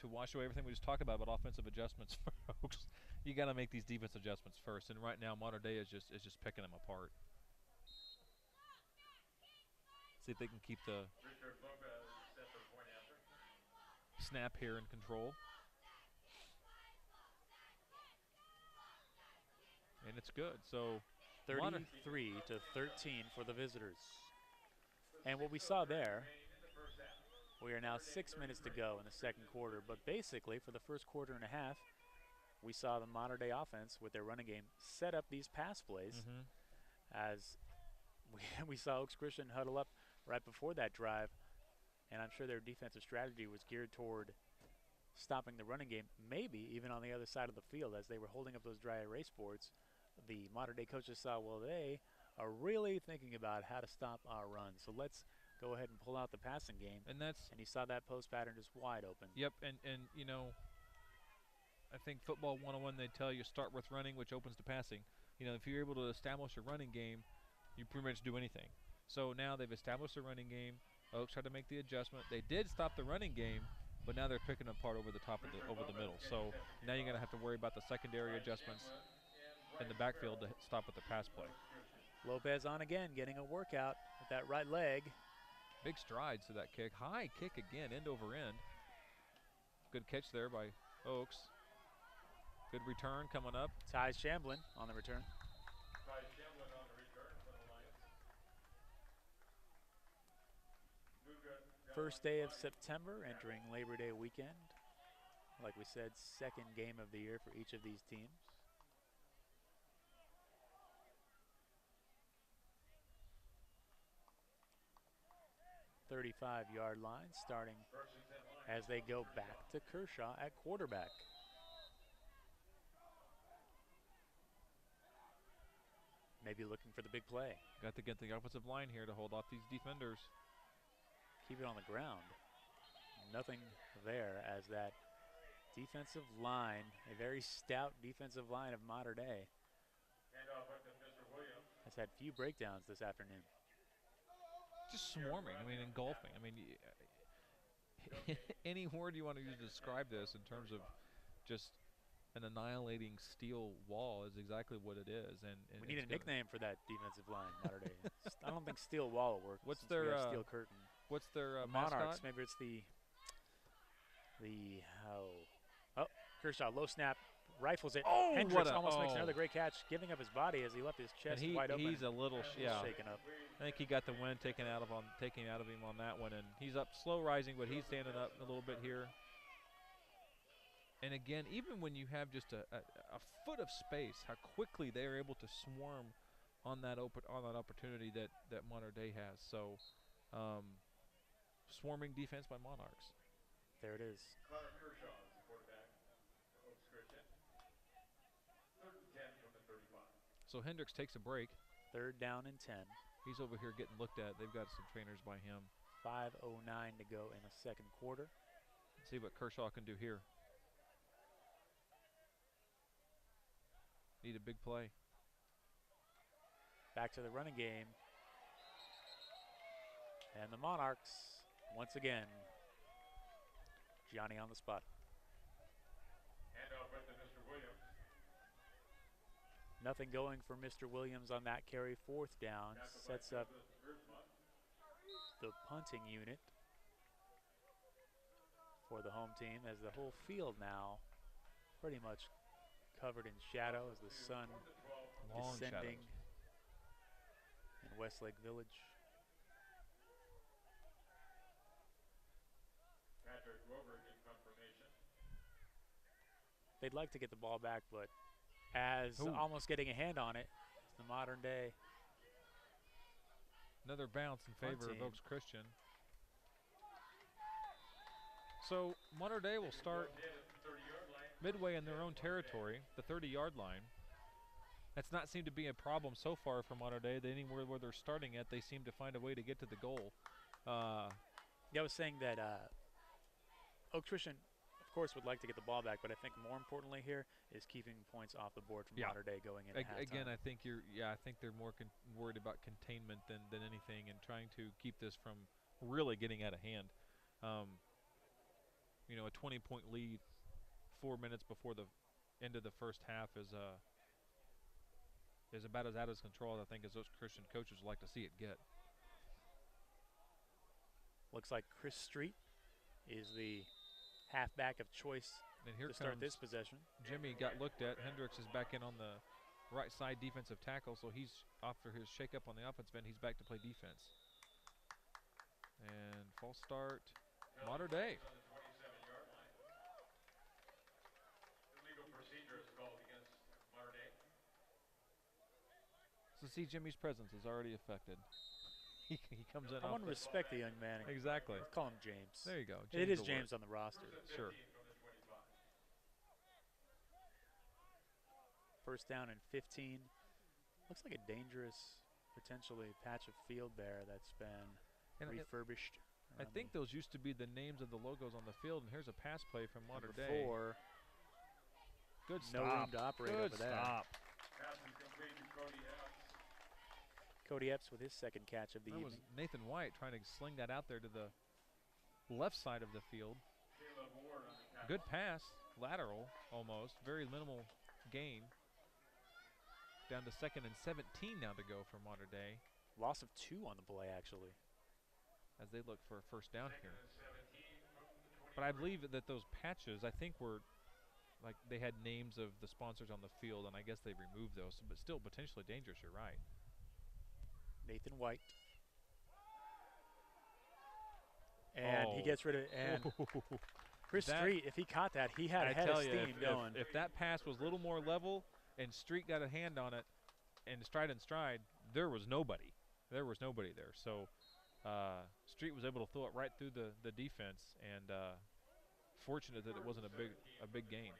wash away everything we just talked about offensive adjustments, folks, you got to make these defense adjustments first. And right now, Mater Dei is just picking them apart. See if they can keep the snap here in control. And it's good. So 33-13 for the visitors. And what we saw there, we are now 6 minutes to go in the second quarter. But basically, for the first quarter and a half, we saw the Mater Dei offense with their running game set up these pass plays. As we saw Oaks Christian huddle up right before that drive. And I'm sure their defensive strategy was geared toward stopping the running game, maybe even on the other side of the field as they were holding up those dry erase boards. The Mater Dei coaches saw, well, they are really thinking about how to stop our run. So let's go ahead and pull out the passing game. And you saw that post pattern just wide open. Yep, and you know, I think football 101, they tell you start with running, which opens to passing. You know, if you're able to establish a running game, you pretty much do anything. So now they've established a running game. Oaks tried to make the adjustment. They did stop the running game, but now they're picking them apart over the top of over the middle. So now you're going to have to worry about the secondary adjustments in the backfield to stop with the pass play. Lopez on again, getting a workout with that right leg. Big strides to that kick. High kick again, end over end. Good catch there by Oaks. Good return coming up. Ty Shamblin on the return. First day of September, entering Labor Day weekend. Like we said, second game of the year for each of these teams. .35-yard line, starting as they go back to Kershaw at quarterback. Maybe looking for the big play. Got to get the offensive line here to hold off these defenders. Keep it on the ground. Nothing there as that defensive line, a very stout defensive line of Mater Dei, has had few breakdowns this afternoon. Just swarming, I mean, engulfing. I mean, any word you want to use to describe this in terms of just an annihilating steel wall is exactly what it is. And we need a nickname for that defensive line, Mater Dei. I don't think steel wall will work. What's their steel curtain? What's their Monarchs? mascot? Maybe it's the Kershaw low snap, rifles it. Oh, Hendricks almost makes another great catch, giving up his body as he left his chest wide open. He's a little shaken up. I think he got the wind taken out of him on that one, and he's up slow rising, but he's standing up a little bit here. And again, even when you have just a foot of space, how quickly they are able to swarm on that opportunity that Mater Dei has. So, swarming defense by Monarchs. There it is. Connor Kershaw is the quarterback for Oaks Christian. 3rd and 10 from the 35. So Hendricks takes a break. 3rd down and 10. He's over here getting looked at. They've got some trainers by him. 5:09 to go in the second quarter. Let's see what Kershaw can do here. Need a big play. Back to the running game. And the Monarchs, once again, Gianni on the spot. Handoff Nothing going for Mr. Williams on that carry. 4th down. Sets up the punting unit for the home team as the whole field now pretty much covered in shadow as the sun Long descending shadows. in Westlake Village. They'd like to get the ball back, but as almost getting a hand on it, it's the modern day. Another bounce in favor of Oaks Christian. So Modern Day will start midway in their own territory, the 30-yard line. That's not seemed to be a problem so far for Modern Day. Anywhere where they're starting at, they seem to find a way to get to the goal. Yeah, I was saying that Oaks Christian, of course, would like to get the ball back, but I think more importantly here is keeping points off the board from Modern Day going into halftime. Again, I think I think they're more worried about containment than anything, and trying to keep this from really getting out of hand. You know, a 20-point lead 4 minutes before the end of the first half is about as out of control, I think, as those Christian coaches would like to see it get. Looks like Chris Street is the halfback of choice and here to start this possession. Jimmy got looked at. Hendricks is back in on the right side defensive tackle, so he's off for his shakeup on the offensive end. He's back to play defense. And false start, Modern Day. So see, Jimmy's presence is already affected. He comes in. I want to respect the young man. Exactly. Let's call him James. There you go. It is James on the roster. Sure. 1st down and 15. Looks like a dangerous, potentially, patch of field there that's been refurbished. I think those used to be the names of the logos on the field, and here's a pass play from Modern Day. 4. Good stop. No room to operate over there. Stop. Cody Epps with his 2nd catch of the evening. Was Nathan White trying to sling that out there to the left side of the field. Good pass, lateral almost, very minimal gain. Down to 2nd and 17 now to go for Modern Day. Loss of 2 on the play, actually, as they look for a 1st down here. But I believe that those patches, I think, were like they had names of the sponsors on the field, and I guess they removed those, but still potentially dangerous, you're right. Nathan White. And he gets rid of it. And Chris Street, if he caught that, he had a head of steam going. If that pass was a little more level and Street got a hand on it and stride, there was nobody. There was nobody there. So Street was able to throw it right through the defense, and fortunate that it wasn't a big gain.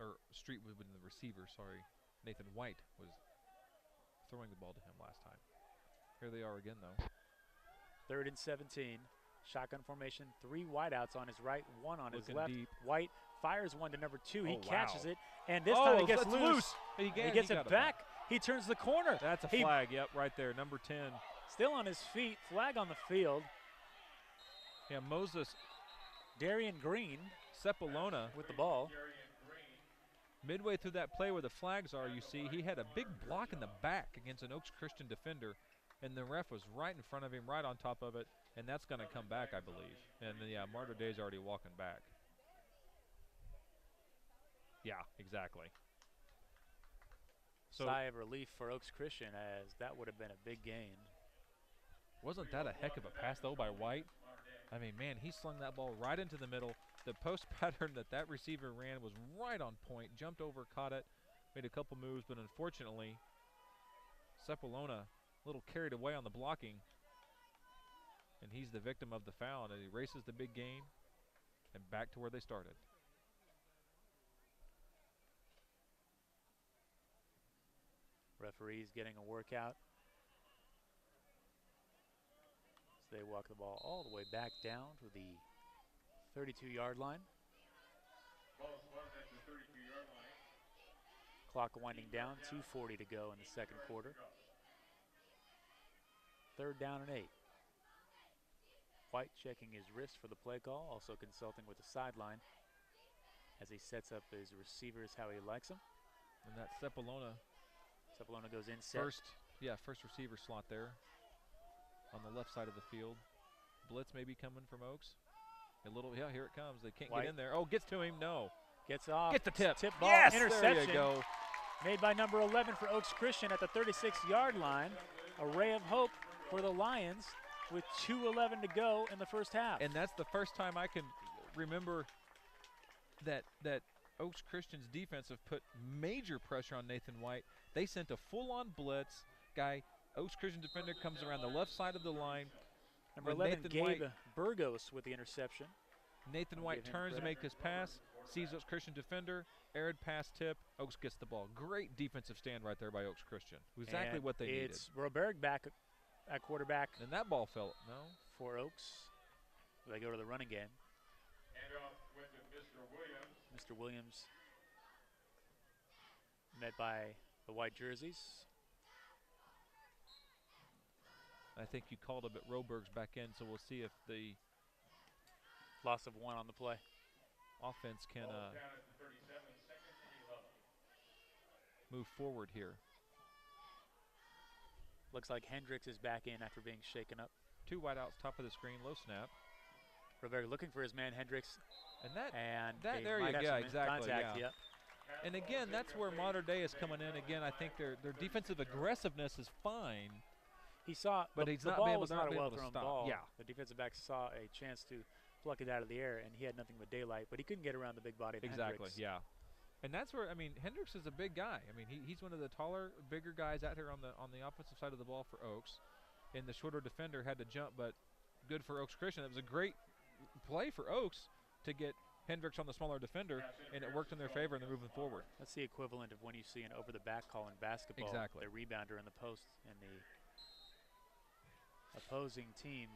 Or Street was the receiver, sorry. Nathan White was throwing the ball to him last time. Here they are again, though. 3rd and 17. Shotgun formation, 3 wideouts on his right, 1 on his left. Deep. White fires one to number 2. He catches it, and this time he gets loose. He gets it back. He turns the corner. That's a flag, yep, right there, number 10. Still on his feet, flag on the field. Yeah, Moses. Darian Green. Cepolona. With the ball. Midway through that play where the flags are, you see, he had a big block in the back against an Oaks Christian defender, and the ref was right in front of him, right on top of it, and that's going to come back, I believe. And, yeah, Modern Day's already walking back. Yeah, exactly. So sigh of relief for Oaks Christian, as that would have been a big gain. Wasn't that a heck of a pass, though, by White? I mean, man, he slung that ball right into the middle. The post pattern that receiver ran was right on point. Jumped over, caught it, made a couple moves, but unfortunately, Cepolona a little carried away on the blocking, and he's the victim of the foul, and he erases the big gain and back to where they started. Referees getting a workout. So they walk the ball all the way back down to the 32-yard line. Clock winding down, 2:40 to go in the 2nd quarter. 3rd down and 8. White checking his wrist for the play call, also consulting with the sideline. as he sets up his receivers how he likes them. And that Cepolona goes in set. First receiver slot there on the left side of the field. Blitz may be coming from Oaks. Here it comes. They can't get in there. Oh, gets to him. No. Gets off. Get the tip. Tip ball. Yes, Interception. There you go. Made by number 11 for Oaks Christian at the 36-yard line. A ray of hope for the Lions with 2:11 to go in the first half. And that's the first time I can remember that Oaks Christian's defense have put major pressure on Nathan White. They sent a full-on blitz. Oaks Christian defender comes around the left side of the line. Number 11, Gabe Burgos with the interception. Nathan White turns to make his pass, sees Oaks Christian defender, aired pass tip, Oaks gets the ball. Great defensive stand right there by Oaks Christian. Exactly what they needed. It's Roberg back at quarterback. And that ball fell, for Oaks. They go to the running game. Handoff went to Mr. Williams. Mr. Williams met by the white jerseys. I think you called him, but Roberg's back in, so we'll see if the loss of 1 on the play. Offense can move forward here. Looks like Hendricks is back in after being shaken up. 2 wideouts, top of the screen, low snap. Roberg looking for his man Hendricks. And there you go, exactly. Contact, yeah. Yep. And again, that's where Modern Day is coming in. Again, I think their defensive aggressiveness is fine. He saw, but he's the not ball able, was not a well-thrown stop. ball. Yeah. The defensive back saw a chance to pluck it out of the air, and he had nothing but daylight, but he couldn't get around the big body of Exactly, Hendricks. yeah. And that's where, Hendricks is a big guy. He's one of the taller, bigger guys out here on the offensive side of the ball for Oaks. And the shorter defender had to jump, but good for Oaks Christian. It was a great play for Oaks to get Hendricks on the smaller defender, and it worked in their favor, and they're moving forward. That's the equivalent of when you see an over-the-back call in basketball. Exactly. The rebounder in the post, and the opposing team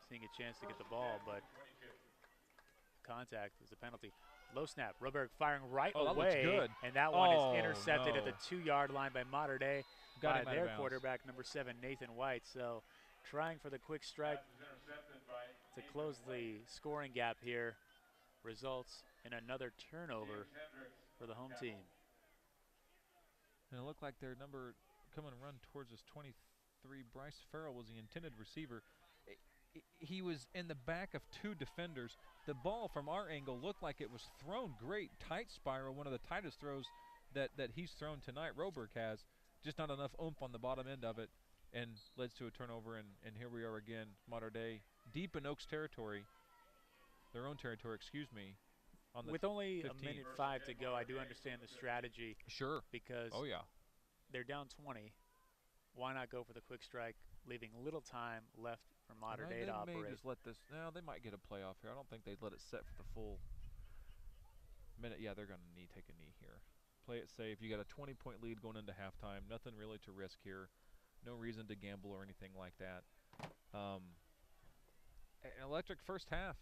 seeing a chance to get the ball, but contact is a penalty. Low snap. Roberg firing right away. That looks good. And that one is intercepted at the 2-yard line by Mater Dei by their quarterback, number 7, Nathan White. So trying for the quick strike to close the scoring gap here results in another turnover for the home team. And it looked like their number coming run towards us, 23, Bryce Farrell was the intended receiver. He was in the back of 2 defenders. The ball from our angle looked like it was thrown great. Tight spiral, one of the tightest throws that he's thrown tonight, Roberg has. Just not enough oomph on the bottom end of it, and leads to a turnover, and here we are again, Modern Day, deep in Oaks territory, their own territory, excuse me. On the With only 15. a minute 5 to go, I do understand the strategy. Sure. Because they're down 20. Why not go for the quick strike, leaving little time left for Modern Day to operate? They may just let this. No, they might get a playoff here. I don't think they'd let it set for the full minute. Yeah, they're going to take a knee here. Play it safe. You got a 20-point lead going into halftime. Nothing really to risk here. No reason to gamble or anything like that. An electric first half.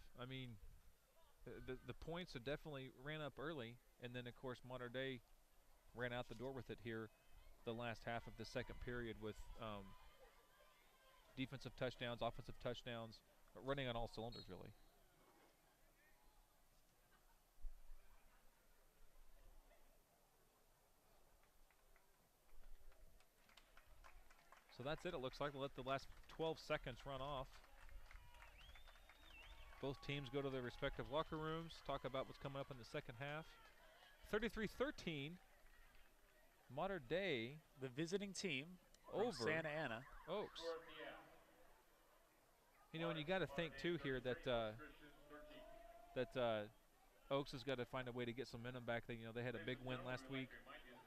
The points have definitely ran up early, and then of course Modern Day ran out the door with it here the last half of the second period with defensive touchdowns, offensive touchdowns, running on all cylinders really. So that's it. It looks like we'll let the last 12 seconds run off. Both teams go to their respective locker rooms, talk about what's coming up in the second half. 33-13. Modern Day, the visiting team over Santa Ana. Oaks. And you got to think too here that Oaks has got to find a way to get some momentum back. They had a big win last week.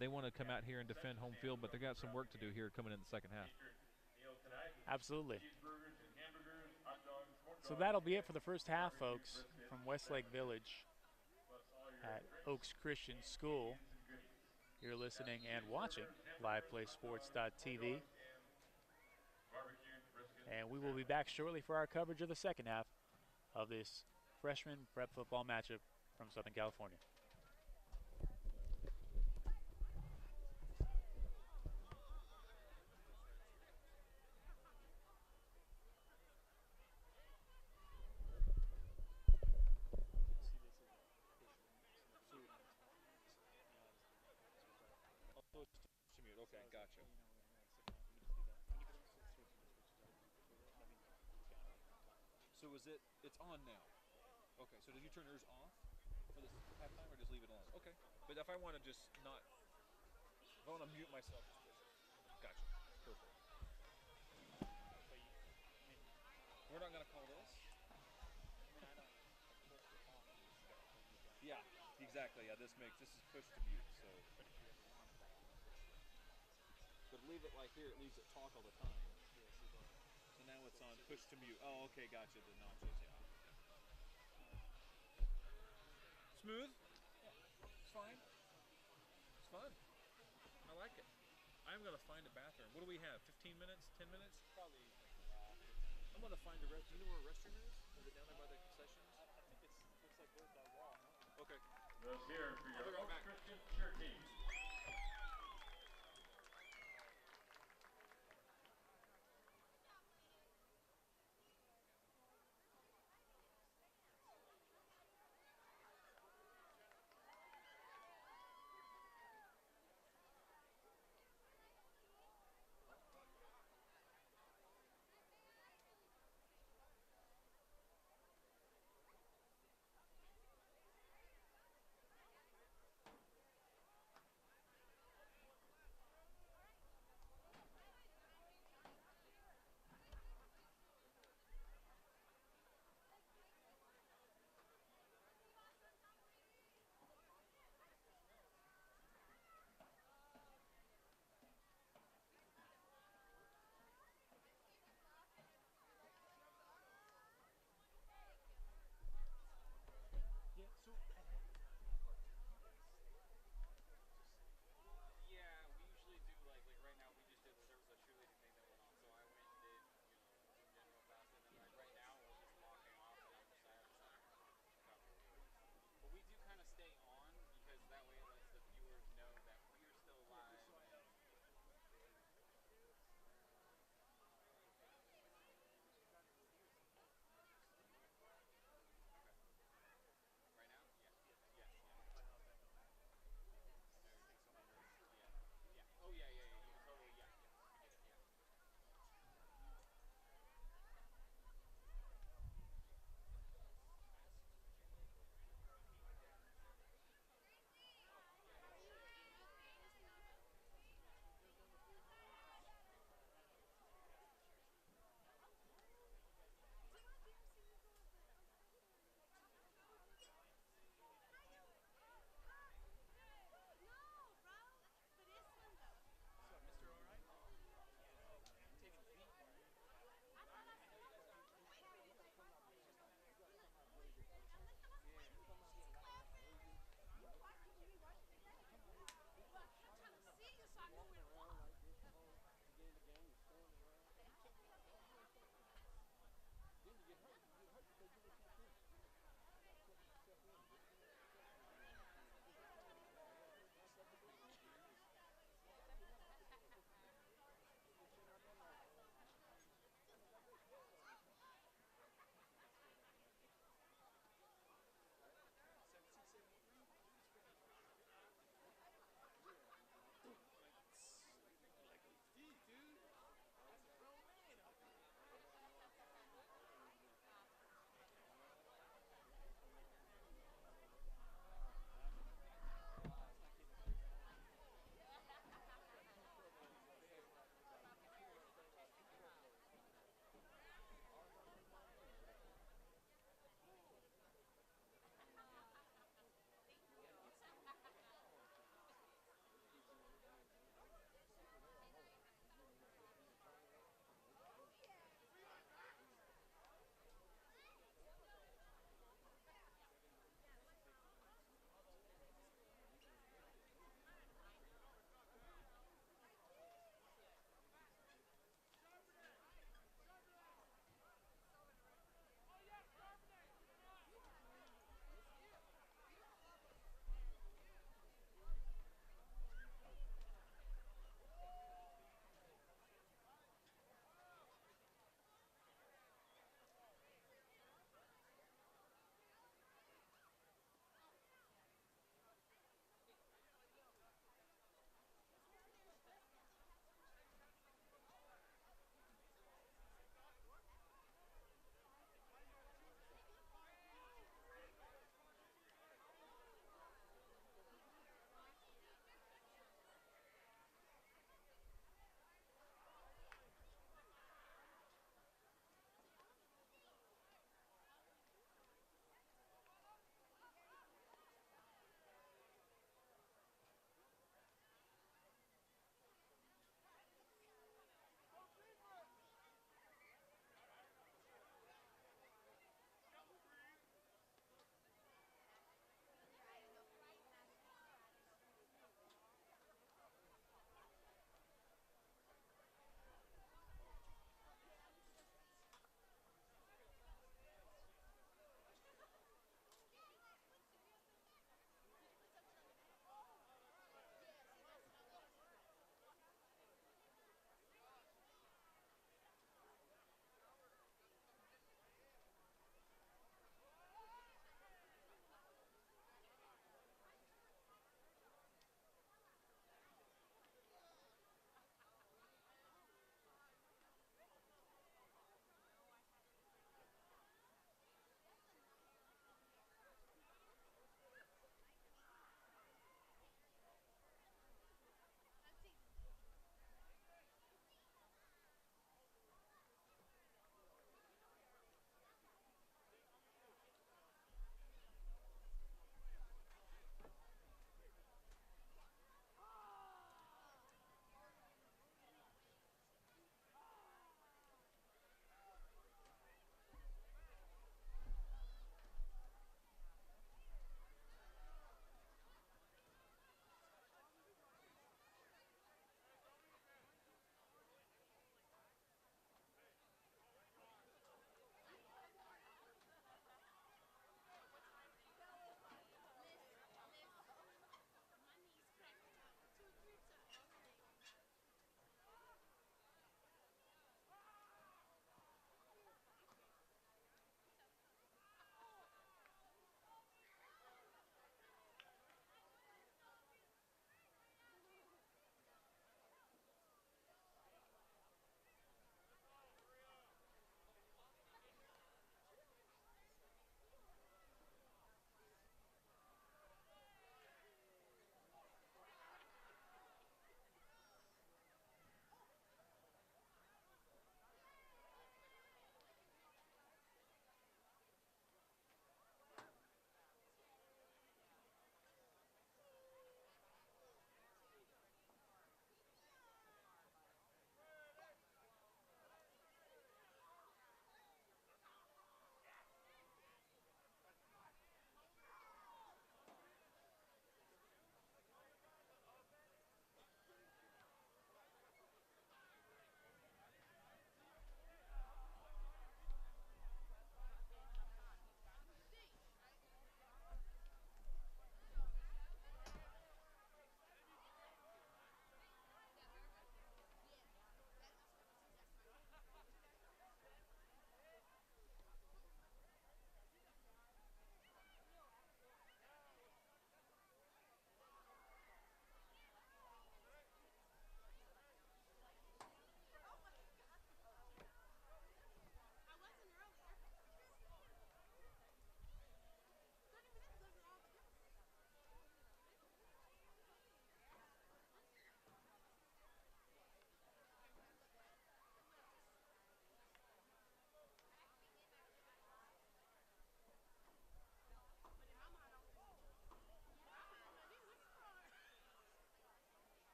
They want to come out here and defend home field, but they got some work to do here coming in the second half. Absolutely. So that'll be it for the first half, folks, from Westlake Village at Oaks Christian School. You're listening and watching liveplaysports.tv. And we will be back shortly for our coverage of the second half of this freshman prep football matchup from Southern California. Push to mute. Okay, So gotcha. like, you know, when you're like sitting down, let me just do that. When you put it, switches up. Let me know when it's on. So is it? It's on now. Okay. So did you turn yours off for this halftime, or just leave it on? Okay. But if I want to just not, if I want to mute myself, just push it. Gotcha. Perfect. But you, I mean, We're not gonna call this. I don't. Of course, you're off. You just gotta turn it down. Yeah. Exactly. Yeah. This is push to mute. So. But if you're on the ball, But leave it like here. It leaves it talk all the time. yeah. See the. So now it's on push to mute. Oh, okay. Gotcha. The notches. Yeah. Smooth. Yeah. It's fine. It's fun. I like it. I'm gonna find a bathroom. What do we have? 15 minutes? 10 minutes? Probably 15. I'm gonna find a rest. Do you know where a restroom is? Is it down there by the concessions? I think it's looks like there's that wall, no? Okay. Those here for your I'll be right Oaks back. Christian cheer team.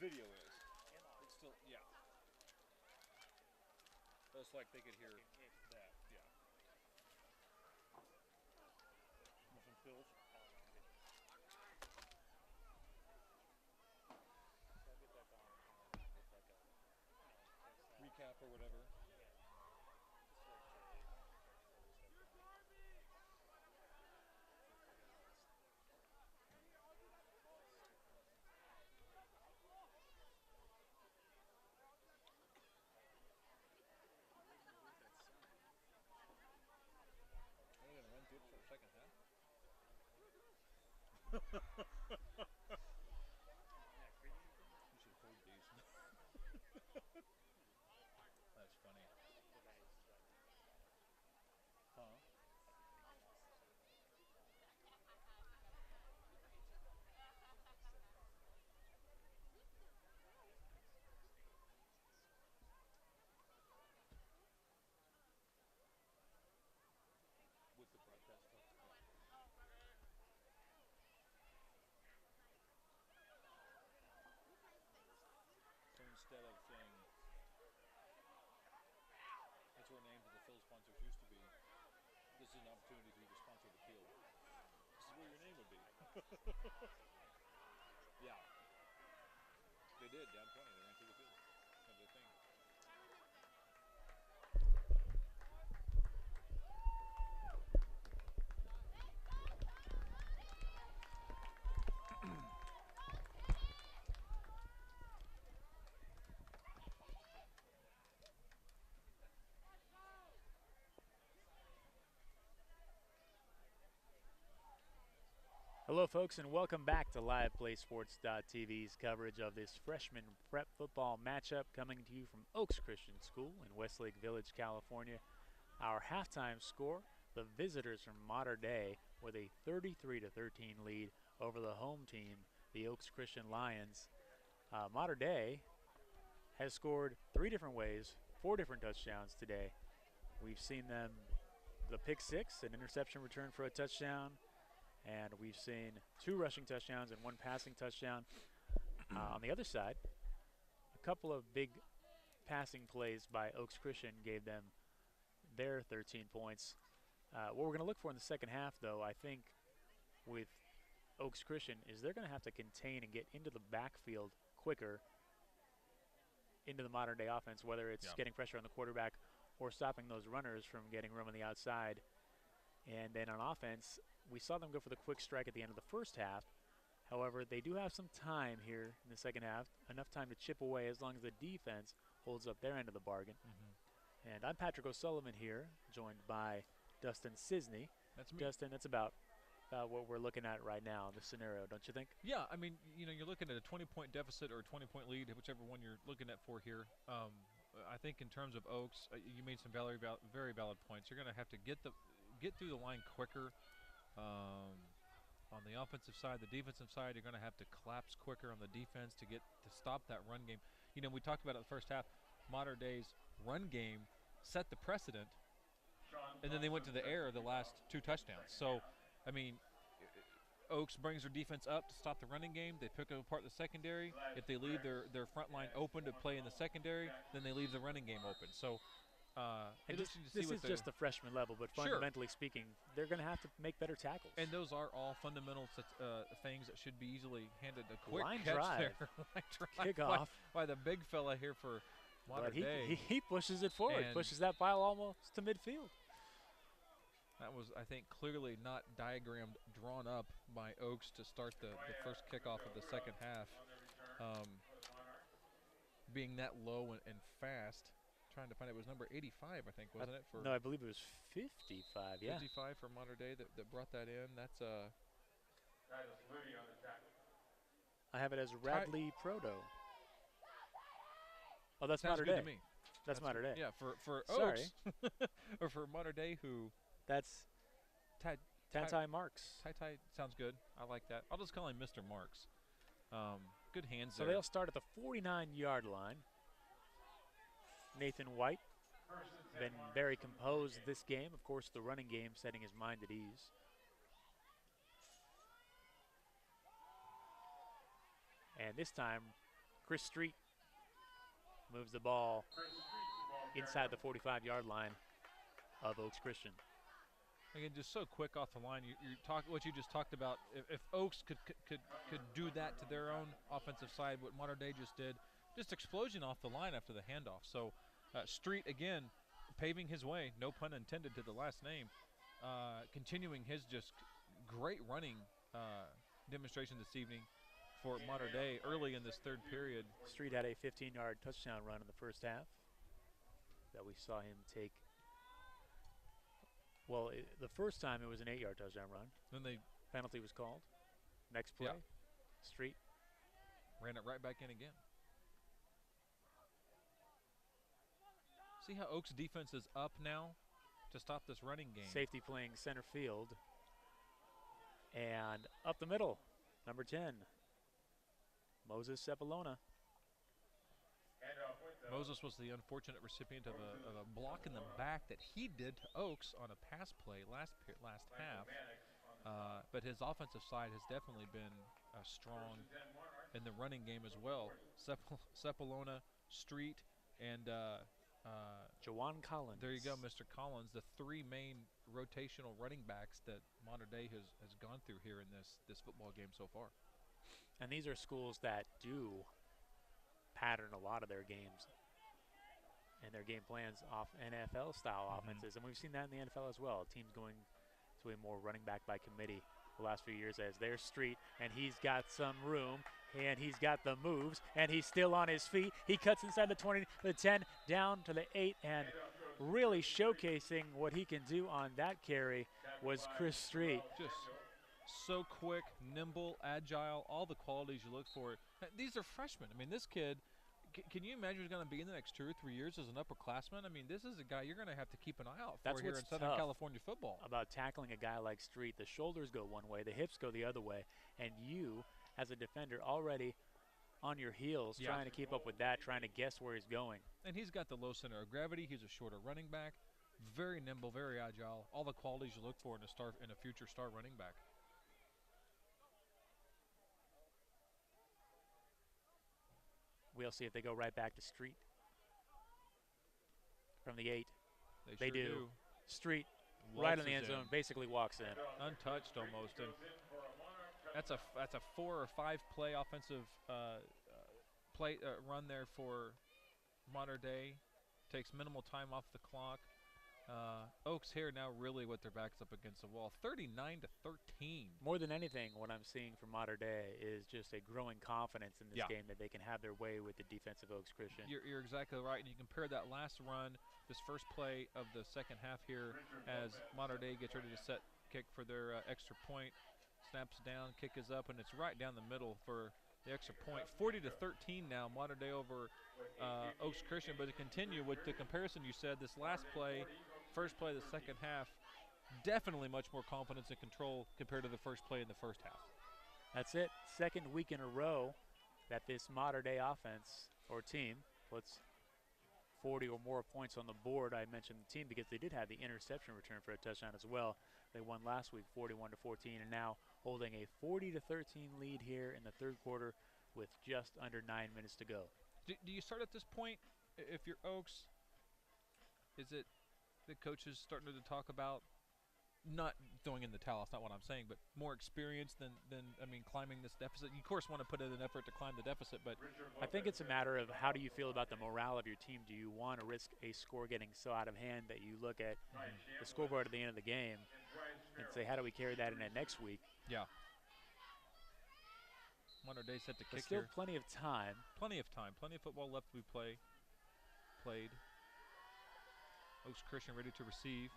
video is. It's still, yeah. It's like they could hear that, yeah. Want some pills? Recap or whatever. They're going to run through it for a second half. You should hold these. That's funny. Huh? With the broadcast stuff. So instead of saying, that's where names of the field sponsors used to be, this is an opportunity for you to sponsor the field. This is where your name would be. Yeah. They did, down 20. They ran through the field. Of the thing. Hello, folks, and welcome back to LivePlaySports.tv's coverage of this freshman prep football matchup coming to you from Oaks Christian School in Westlake Village, California. Our halftime score, the visitors from Mater Dei with a 33-13 lead over the home team, the Oaks Christian Lions. Mater Dei has scored 3 different ways, 4 different touchdowns today. We've seen them, the pick 6, an interception return for a touchdown, and we've seen 2 rushing touchdowns and 1 passing touchdown. On the other side, a couple of big passing plays by Oaks Christian gave them their 13 points. What we're going to look for in the second half, though, I think, with Oaks Christian, is they're going to have to contain and get into the backfield quicker into the Mater Dei offense, whether it's getting pressure on the quarterback or stopping those runners from getting room on the outside. And then on offense, we saw them go for the quick strike at the end of the first half. However, they do have some time here in the second half, enough time to chip away as long as the defense holds up their end of the bargain. And I'm Patrick O'Sullivan here, joined by Dustin Sisney. That's me. Dustin, that's about what we're looking at right now in this scenario, don't you think? Yeah, I mean, you know, you're looking at a 20-point deficit or a 20-point lead, whichever one you're looking at for here. I think in terms of Oaks, you made some very valid points. You're going to have to get through the line quicker. On the offensive side, the defensive side, you're going to have to collapse quicker on the defense to stop that run game. You know, we talked about it in the first half. Mater Dei's run game set the precedent, and then they went to the air the last 2 touchdowns. So, I mean, Oaks brings their defense up to stop the running game. They pick apart the secondary. If they leave their front line open to play in the secondary, then they leave the running game open. So, and this is just the freshman level, but fundamentally speaking, they're going to have to make better tackles. And those are all fundamental things that should be easily handed. A quick line catch drive. there. Line drive Kickoff. by the big fella here for Mater Dei. He pushes it forward, pushes that pile almost to midfield. That was, I think, clearly not diagrammed, drawn up by Oaks to start the first kickoff of the second half. Being that low and fast. Trying to find it was number 85, I think, wasn't it? No, I believe it was 55. 55 for Mater Dei that brought that in. That's I have it as Radley Proto. Oh, that's Sounds Mater good Dei. to me. That's Mater Dei. Yeah, for Sorry. Oaks or for Mater Dei, who that's Tantai Marks. Tai sounds good. I like that. I'll just call him Mr. Marks. Good hands so there. They'll start at the 49-yard line. Nathan White been very composed this game. Of course, the running game setting his mind at ease. And this time, Chris Street moves the ball inside the 45-yard line of Oaks Christian. Again, just so quick off the line. You talk what you just talked about. If Oaks could do that to their own offensive side, what Mater Dei just did, just explosion off the line after the handoff. So Street again, paving his way, no pun intended to the last name, continuing his just great running demonstration this evening for Mater Dei early in this third period. Street had a 15-yard touchdown run in the first half that we saw him take. Well, the first time it was an 8-yard touchdown run. Then the penalty was called. Next play, Street ran it right back in again. See how Oaks defense is up now to stop this running game. Safety playing center field. And up the middle, number 10, Moses Cepolona. Moses was the unfortunate recipient of a block in the back that he did to Oaks on a pass play last half. But his offensive side has definitely been strong in the running game as well. Cepolona, Street, and Jawan Collins. There you go, Mr. Collins, the three main rotational running backs that Mater Dei has gone through here in this football game so far. And these are schools that do pattern a lot of their games and their game plans off NFL-style offenses. And we've seen that in the NFL as well. Teams going to a more running back by committee the last few years as their Street, and he's got some room, and he's got the moves, and he's still on his feet. He cuts inside the 20, the 10, down to the 8, and really showcasing what he can do on that carry was Chris Street. Just so quick, nimble, agile, all the qualities you look for. These are freshmen. I mean, this kid, can you imagine who's going to be in the next 2 or 3 years as an upperclassman? I mean, this is a guy you're going to have to keep an eye out for here in Southern California football. About tackling a guy like Street, the shoulders go one way, the hips go the other way, and you, as a defender, already on your heels trying to keep up with that, trying to guess where he's going. And he's got the low center of gravity. He's a shorter running back, very nimble, very agile, all the qualities you look for in a future star running back. We'll see if they go right back to Street from the 8. They sure do. Street right in the end zone, basically walks in. Untouched almost. And that's a 4 or 5 play offensive run there for Mater Dei. Takes minimal time off the clock. Oaks here now really with their backs up against the wall. 39-13. More than anything, what I'm seeing from Mater Dei is just a growing confidence in this game that they can have their way with the defensive Oaks Christian. You're exactly right, and you compare that last run, this first play of the second half here as Mater Dei gets ready to set kick for their extra point. Snaps down, kick is up, and it's right down the middle for the extra point. 40-13 now, Mater Dei over Oaks Christian. But to continue with the comparison you said, this last play, first play of the second half, definitely much more confidence and control compared to the first play in the first half. That's it. Second week in a row that this Mater Dei offense or team puts 40 or more points on the board. I mentioned the team because they did have the interception return for a touchdown as well. They won last week 41-14 and now holding a 40-13 lead here in the third quarter with just under 9 minutes to go. Do you start at this point if you're Oaks? Is it the coaches starting to talk about not throwing in the towel, that's not what I'm saying, but more experience than climbing this deficit? You, of course, want to put in an effort to climb the deficit, but I think it's a matter of how do you feel about the morale of your team? Do you want to risk a score getting so out of hand that you look at the scoreboard at the end of the game and say, how do we carry that into next week? Yeah. Mater Dei set to kick still here. Plenty of time. Plenty of time. Plenty of football left to be played. Oaks Christian ready to receive.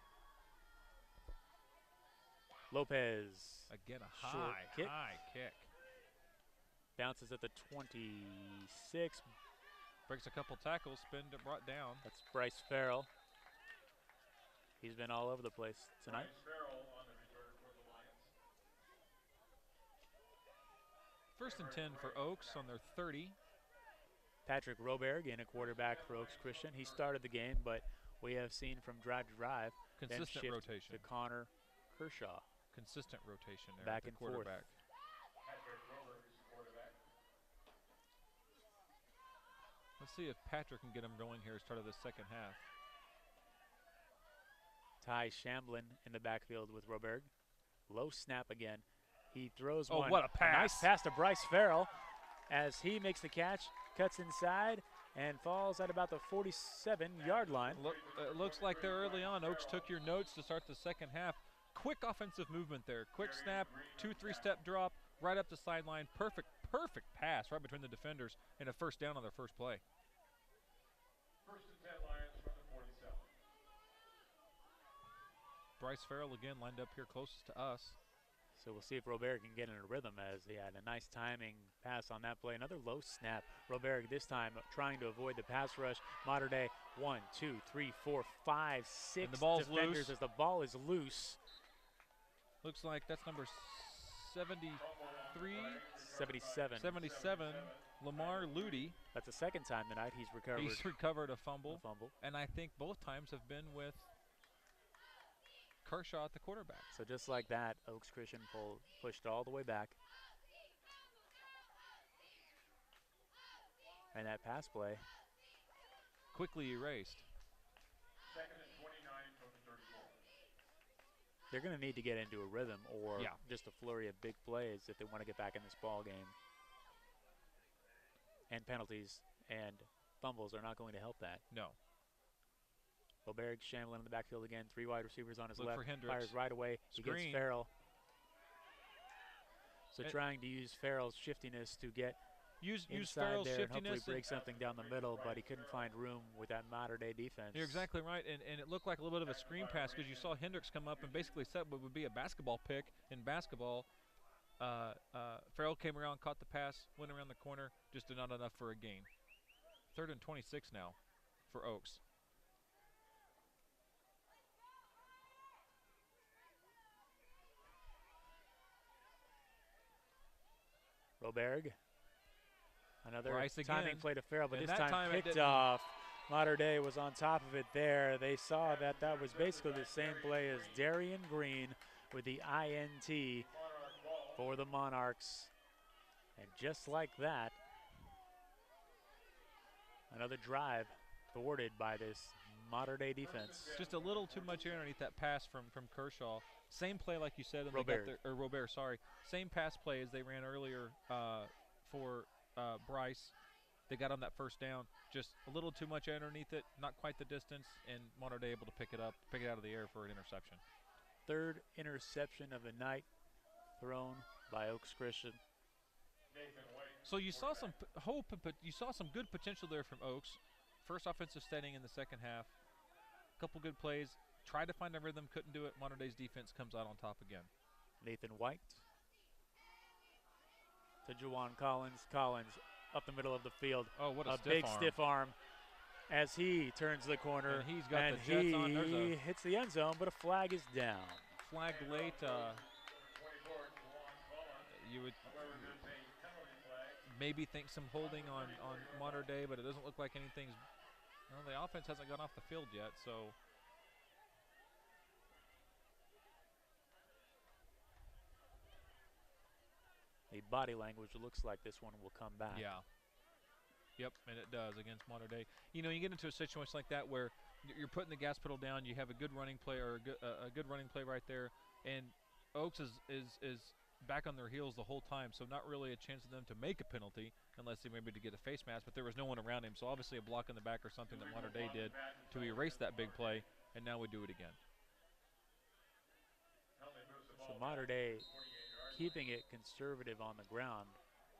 Lopez. Again, a high kick. Bounces at the 26. Breaks a couple tackles, brought down. That's Bryce Farrell. He's been all over the place tonight. First and 10 for Oaks on their 30. Patrick Robert, again a quarterback for Oaks Christian. He started the game, but we have seen from drive to drive consistent rotation to Connor Kershaw. Consistent rotation there back at the and quarterback. Forth. Let's see if Patrick can get him going here start of the second half. Ty Shamblin in the backfield with Roberg. Low snap again. He throws one. Oh, what a pass. A nice pass to Bryce Farrell as he makes the catch, cuts inside, and falls at about the 47-yard line. It looks like they're early on. Oaks took your notes to start the second half. Quick offensive movement there. Quick snap, 2-3 step drop, right up the sideline. Perfect pass right between the defenders and a first down on their first play. First and 10 Lions from the 47. Bryce Farrell again lined up here closest to us. So we'll see if Robert can get in a rhythm as he had a nice timing pass on that play. Another low snap. Robert this time trying to avoid the pass rush. Modern Day 1, 2, 3, 4, 5, 6 and the ball's defenders loose. As the ball is loose. Looks like that's number 73? 77. 77, Lamar Ludy. That's the second time tonight he's recovered. He's recovered a fumble. And I think both times have been with Kershaw at the quarterback. So just like that, Oaks Christian pushed all the way back. And that pass play quickly erased. Second and 29 from the 34. They're going to need to get into a rhythm or yeah. just a flurry of big plays if they want to get back in this ball game. And penalties and fumbles are not going to help that. No. Boberg shambling in the backfield again. 3 wide receivers on his Look left. for Hendricks. Fires right away. Screen. He gets Farrell. So trying to use Farrell's shiftiness to get use Farrell's there shiftiness and hopefully break something down the middle, but he couldn't find room with that modern day defense. You're exactly right, and it looked like a little bit of a screen pass because you saw Hendricks come up and basically set what would be a basketball pick in basketball. Farrell came around, caught the pass, went around the corner, just not enough for a gain. 3rd and 26 now for Oaks. Roberg. Another Bryce timing again. play to Farrell, but And this time picked off. Modern Day was on top of it there. They saw that that was basically the same play as Darian Green with the INT for the Monarchs. And just like that, another drive thwarted by this Modern Day defense. Just a little too much air underneath that pass from Kershaw. Same play like you said. Robert, sorry. Same pass play as they ran earlier for Bryce. They got on that first down. Just a little too much underneath it, not quite the distance, and Modern Day able to pick it up, pick it out of the air for an interception. 3rd interception of the night thrown by Oaks Christian. So you saw some hope, but you saw some good potential there from Oaks. First offensive setting in the second half. A couple good plays. Tried to find a rhythm, couldn't do it. Modern Day's defense comes out on top again. Nathan White to Juwan Collins. Collins up the middle of the field. Oh, what a big stiff arm as he turns the corner. And he's got the Jets on. He hits the end zone, but a flag is down. Flagged late. You would maybe think some holding on Modern Day, but it doesn't look like anything's. Well, the offense hasn't gone off the field yet, so. The body language looks like this one will come back. Yeah. Yep, and it does against Modern Day. You know, you get into a situation like that where you're putting the gas pedal down. You have a good running play or a good running play right there, and Oaks is back on their heels the whole time, so not really a chance for them to make a penalty unless they maybe to get a face mask, but there was no one around him, so obviously a block in the back or something that Modern Day did to erase that big play, and now we do it again. So Modern Day keeping it conservative on the ground,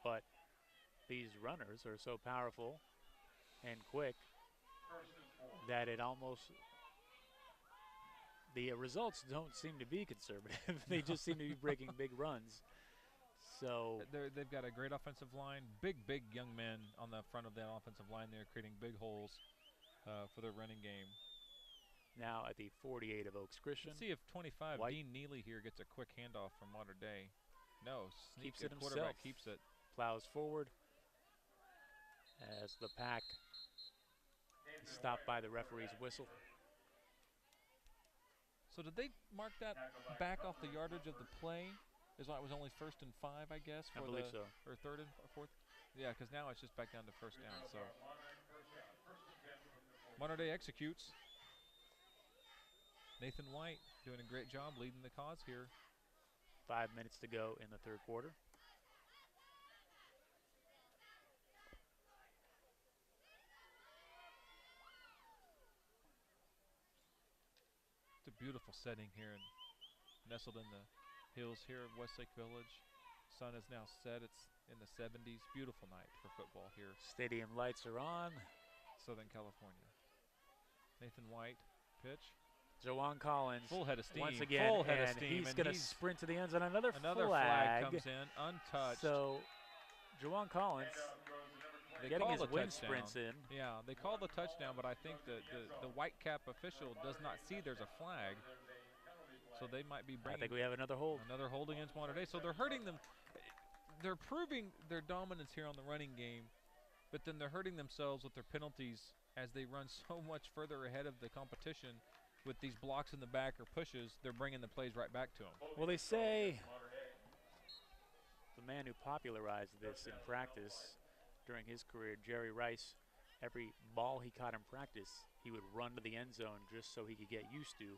but these runners are so powerful and quick that it almost the results don't seem to be conservative. They just seem to be breaking big runs. So they've got a great offensive line, big young men on the front of that offensive line there, creating big holes for their running game. Now at the 48 of Oaks Christian. Let's see if 25 White. Dean Neely here gets a quick handoff from Modern Day. No, keeps it quarterback himself. Keeps it. Plows forward as the pack is stopped by the referee's whistle. So did they mark that back off the yardage of the play? Is why it was only 1st and 5, I guess, I believe so. Or 3rd and 4th. Yeah, because now it's just back down to 1st down. So Modern Day executes. Nathan White doing a great job leading the cause here. 5 minutes to go in the third quarter. It's a beautiful setting here, and nestled in the hills here of Westlake Village. Sun is now set. It's in the 70s. Beautiful night for football here. Stadium lights are on. Southern California. Nathan White, pitch. Jawan Collins. Full head of steam. Once again, full head of and steam. he's going to sprint to the end zone. Another flag comes in, untouched. So, Jawan Collins getting his wind sprints in. Yeah, they call the touchdown, but I think the white cap official does not see there's a flag. So they might be bringing. I think we have another hold. Another hold against Modern Day. So they're hurting them. They're proving their dominance here on the running game, but then they're hurting themselves with their penalties as they run so much further ahead of the competition with these blocks in the back or pushes. They're bringing the plays right back to them. Well, they say the man who popularized this in practice during his career, Jerry Rice, every ball he caught in practice, he would run to the end zone just so he could get used to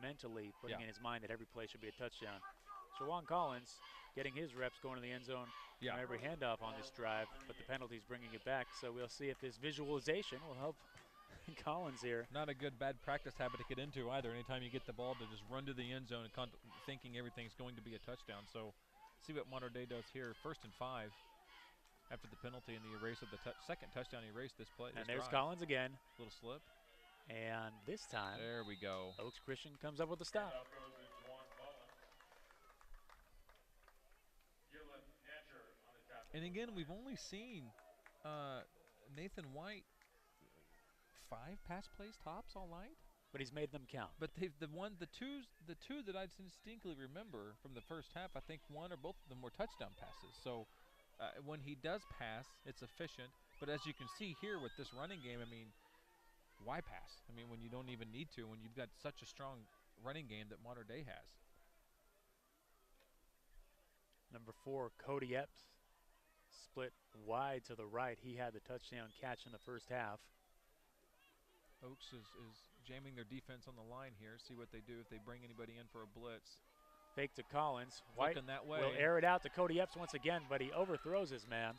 mentally putting in his mind that every play should be a touchdown. Jawan Collins getting his reps going to the end zone on every handoff on this drive, but the penalty's bringing it back. So we'll see if this visualization will help Collins here. Not a good bad practice habit to get into either. Anytime you get the ball to just run to the end zone and thinking everything's going to be a touchdown. So see what Modern Day does here. 1st and 5 after the penalty and the erase of the second touchdown erase this play. And there's Collins again. Little slip. And this time, there we go. Oaks Christian comes up with a stop. And again, we've only seen Nathan White 5 pass plays tops all night. But he's made them count. But the two that I distinctly remember from the first half, I think one or both of them were touchdown passes. So when he does pass, it's efficient. But as you can see here with this running game, I mean, why pass? I mean, when you don't even need to, when you've got such a strong running game that Modern Day has. Number 4, Cody Epps, split wide to the right. He had the touchdown catch in the first half. Oaks is jamming their defense on the line here. See what they do if they bring anybody in for a blitz. Fake to Collins. White that way. Will air it out to Cody Epps once again, but he overthrows his man.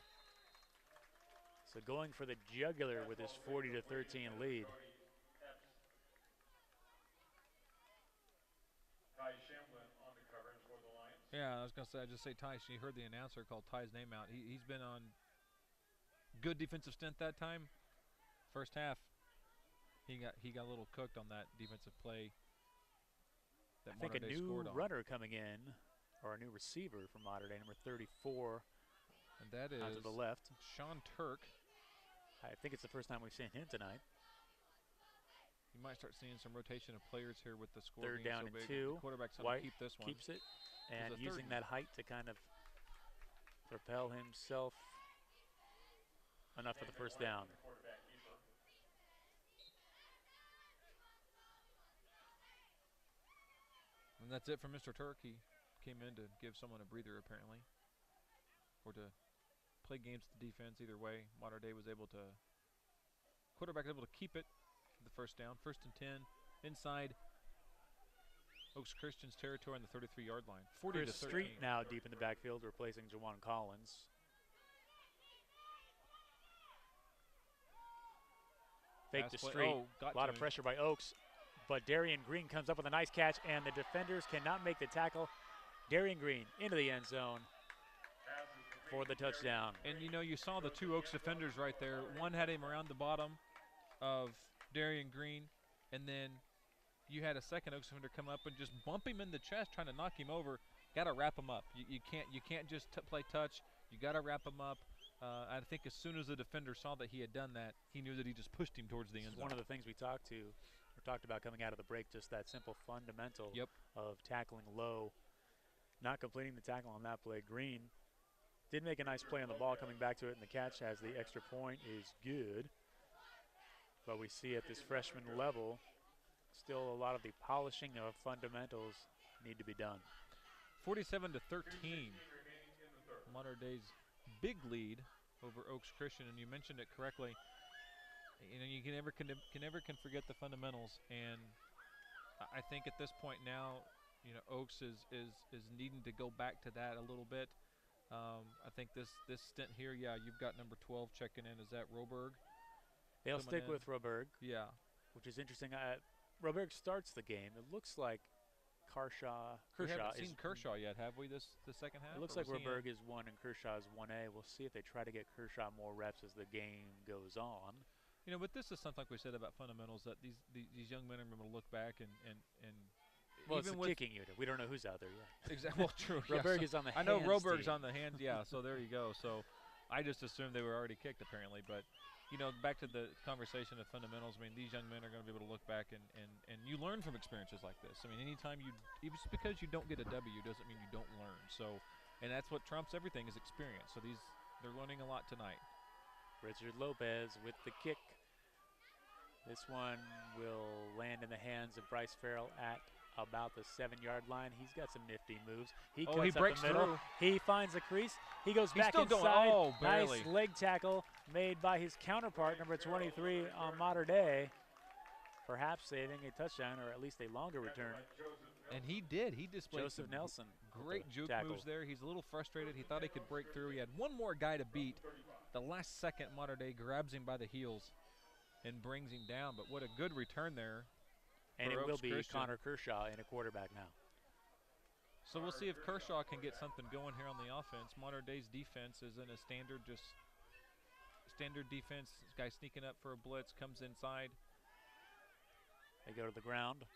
So going for the jugular with his 40-13 lead. Yeah, I was going to say, I just say Ty. She heard the announcer call Ty's name out. He's been on good defensive stint that time. First half, he got a little cooked on that defensive play. I think a new runner coming in, or a new receiver from Modern Day, number 34. And that is to the left. Sean Turk. I think it's the first time we've seen him tonight. You might start seeing some rotation of players here with the score Third being down so and big. 2. The quarterback's going to keep this one. Keeps it, and using that height to kind of propel himself enough for the first down. And that's it for Mr. Turk. He came in to give someone a breather, apparently, or to play games with the defense. Either way, Modern Day was able to, quarterback was able to keep it, the first down. 1st and 10, inside Oaks Christian's territory on the 33-yard line. 40 to 13. Street now deep in the backfield, replacing Jawan Collins. Fake to Street. A lot of pressure by Oaks. But Darian Green comes up with a nice catch, and the defenders cannot make the tackle. Darian Green into the end zone for the touchdown. And, you know, you saw the 2 Oaks defenders right there. One had him around the bottom of Darian Green, and then you had a second Oaks defender come up and just bump him in the chest, trying to knock him over. Got to wrap him up. You can't just play touch. You got to wrap him up. I think as soon as the defender saw that he had done that, he knew that he just pushed him towards the end zone. One of the things we talked about coming out of the break, just that simple fundamental of tackling low, not completing the tackle on that play. Green did make a nice play on the ball, coming back to it, and the catch as the extra point is good. But we see at this freshman level, still a lot of the polishing of fundamentals need to be done. 47 to 13, Modern Day's big lead over Oaks Christian, and you mentioned it correctly. You know, you can never forget the fundamentals, and I think at this point now, you know, Oaks is needing to go back to that a little bit. I think this stint here, yeah, you've got number 12 checking in. Is that Roberg? They'll stick with Roberg. Yeah. Which is interesting. Roberg starts the game. It looks like Kershaw. We haven't seen Kershaw yet, have we? The second half. It looks like Roberg is 1 and Kershaw is 1A. We'll see if they try to get Kershaw more reps as the game goes on. You know, but this is something like we said about fundamentals, that these young men are going to look back and well, even it's a kicking unit. We don't know who's out there yet. Exactly. Well, true. Roberg is on the hands. I know Roberg's team. on the hands. Yeah. So there you go. So I just assumed they were already kicked apparently, but. You know, back to the conversation of fundamentals, I mean, these young men are going to be able to look back and you learn from experiences like this. I mean, anytime even just because you don't get a W doesn't mean you don't learn. So, and that's what trumps everything is experience. So they're learning a lot tonight. Richard Lopez with the kick. This one will land in the hands of Bryce Farrell at about the 7-yard line. He's got some nifty moves. He cuts he breaks up the middle. Through. He finds the crease. He goes He's back still inside. Going, barely. Nice leg tackle made by his counterpart, number 23 on Mater Day. Perhaps saving a touchdown or at least a longer return. And he did. He displayed Joseph Nelson. Great juke tackle. moves there. He's a little frustrated. He thought he could break through. He had one more guy to beat. The last second, Mater Day grabs him by the heels and brings him down. But what a good return there. And it will be Christian. Connor Kershaw in a quarterback now. So we'll see if Kershaw can get something going here on the offense. Mater Day's defense is in a standard defense. This guy sneaking up for a blitz, comes inside. They go to the ground.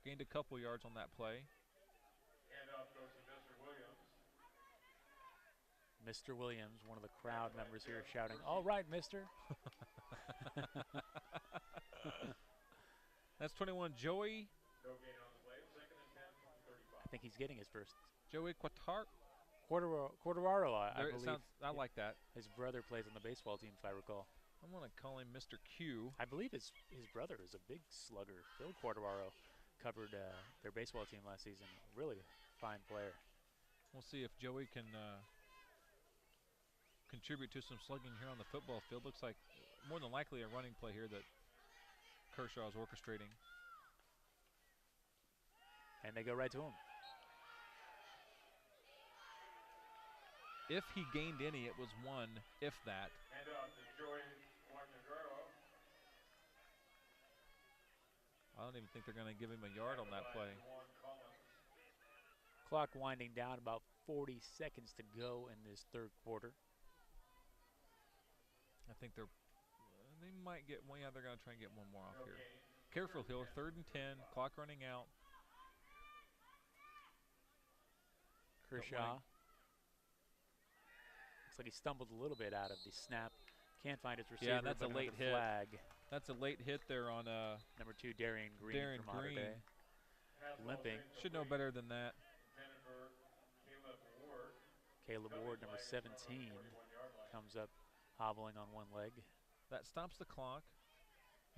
Gained a couple yards on that play. Handoff goes to Mr. Williams. Mr. Williams, one of the crowd members here shouting, "All right, mister." That's 21, Joey. No gain on the play. 2nd and 10 from 35. I think he's getting his first. Joey Quattar. Quartararo, I believe. I like that. His brother plays on the baseball team, if I recall. I'm going to call him Mr. Q. I believe his brother is a big slugger. Phil Quartararo covered their baseball team last season. Really fine player. We'll see if Joey can contribute to some slugging here on the football field. Looks like more than likely a running play here that Kershaw is orchestrating. And they go right to him. If he gained any, it was one, if that. Handoff to Joey Guarnagaro. I don't even think they're going to give him a yard on that play. Clock winding down, about 40 seconds to go in this third quarter. I think they might get one. Yeah, they're going to try and get one more off here. Careful, Hill. 3rd and 10. Clock running out. Kershaw. Looks like he stumbled a little bit out of the snap. Can't find his receiver. Yeah, that's a late hit. Flag. That's a late hit there on number 2, Darian Green. Darren from Green. Day. Limping. Should know better than that. Caleb Ward, number 17, comes up hobbling on one leg. That stops the clock.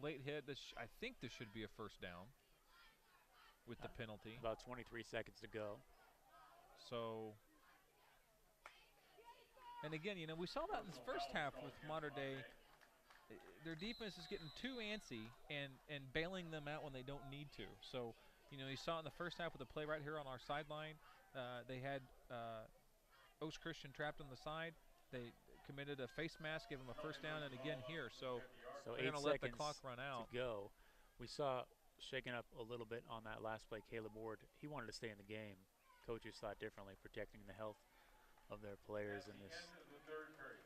Late hit. I think this should be a first down with the penalty. About 23 seconds to go. So, and again, you know, we saw that in this first half with Mater Day. Their defense is getting too antsy and bailing them out when they don't need to. So, you know, you saw it in the first half with the play right here on our sideline. They had Oaks Christian trapped on the side. They committed a face mask, gave them a first down, and again here. So they're going to let the clock run out. To go. We saw shaking up a little bit on that last play. Caleb Ward, he wanted to stay in the game. Coaches thought differently, protecting the health of their players in this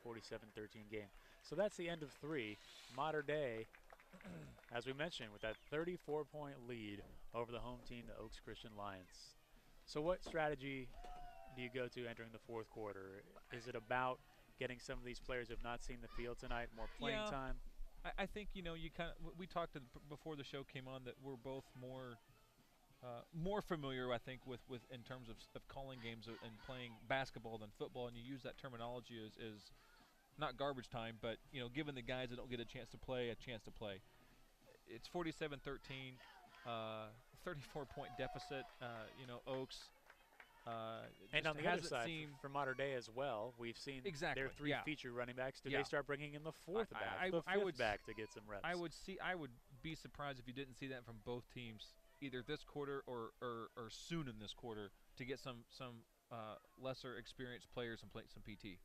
47-13 game. So that's the end of 3. Mater Day, as we mentioned, with that 34-point lead over the home team, the Oaks Christian Lions. So what strategy do you go to entering the fourth quarter? Is it about getting some of these players who have not seen the field tonight more playing time? I think, you know, you kind of, we talked before the show came on that we're both more familiar, I think, with in terms of calling games and playing basketball than football, and you use that terminology as not garbage time, but, you know, giving the guys that don't get a chance to play. It's 47-13, 34-point deficit. You know, Oaks And on the other side, for Mater Dei as well, we've seen their 3 feature running backs. Do they start bringing in the 4th back, the 5th back to get some reps? I would be surprised if you didn't see that from both teams, either this quarter or soon in this quarter, to get some lesser experienced players and play some PT,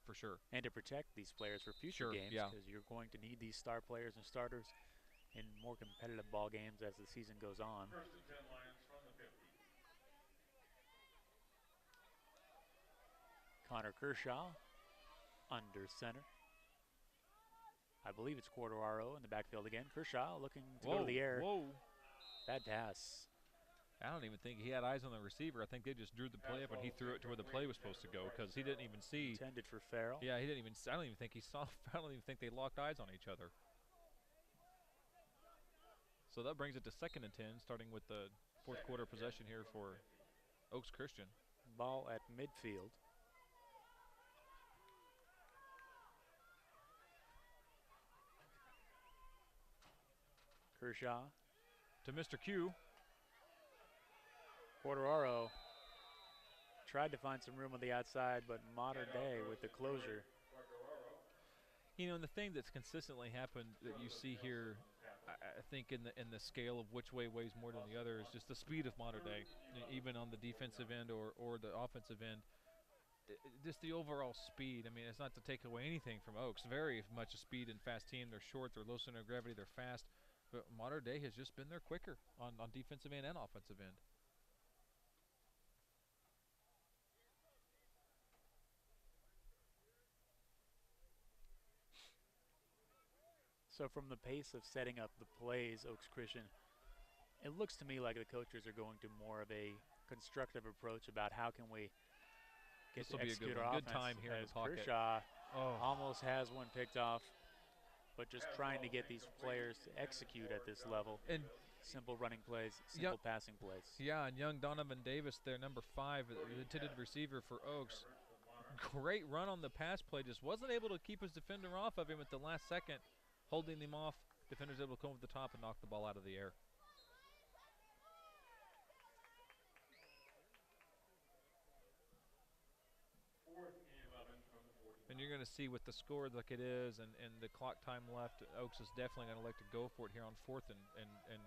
for sure. And to protect these players for future games, because you're going to need these star players and starters in more competitive ball games as the season goes on. First and 10 Lions from the 50. Connor Kershaw under center. I believe it's Quartararo in the backfield again. Kershaw looking to go to the air. Bad pass. I don't even think he had eyes on the receiver. I think they just drew the play up and he threw it to where the play was supposed to go, because he didn't even see. Intended for Farrell. Yeah, he didn't even. I don't even think he saw. I don't even think they locked eyes on each other. So that brings it to 2nd and 10, starting with the 4th quarter possession here for Oaks Christian. Ball at midfield. Kershaw to Mr. Q. Quartararo tried to find some room on the outside, but Mater Dei with the closure. You know, and the thing that's consistently happened that you see here, I think in the scale of which way weighs more than the other, is just the speed of Mater Dei, even on the defensive end or the offensive end. Just the overall speed. I mean, it's not to take away anything from Oaks. Very much a speed and fast team. They're short, they're low center of gravity, they're fast. But Mater Dei has just been there quicker on defensive end and offensive end. So from the pace of setting up the plays, Oaks Christian, it looks to me like the coaches are going to more of a constructive approach about how can we get to execute our offense. Good time here in the pocket. Kershaw almost has one picked off, but just trying to get these players to execute at this level. And simple running plays, simple passing plays. Yeah, and young Donovan Davis, their number 5, the intended receiver for Oaks. Great run on the pass play, just wasn't able to keep his defender off of him at the last second. Holding him off, defender's able to come over the top and knock the ball out of the air. And you're going to see with the score like it is and the clock time left, Oaks is definitely going to like to go for it here on 4th and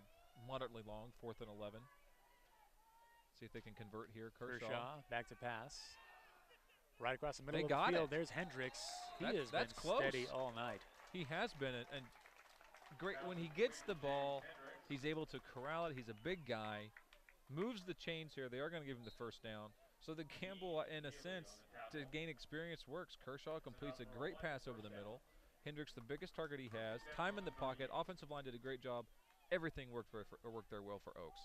moderately long, 4th and 11. See if they can convert here. Kershaw back to pass. Right across the middle of the field, there's Hendricks. He has been steady all night. He has been, and great when he gets the ball, he's able to corral it. He's a big guy, moves the chains here. They are going to give him the first down. So the gamble, in a sense, to gain experience works. Kershaw completes a great pass over the middle. Hendricks, the biggest target he has. Time in the pocket. Offensive line did a great job. Everything worked there well for Oaks.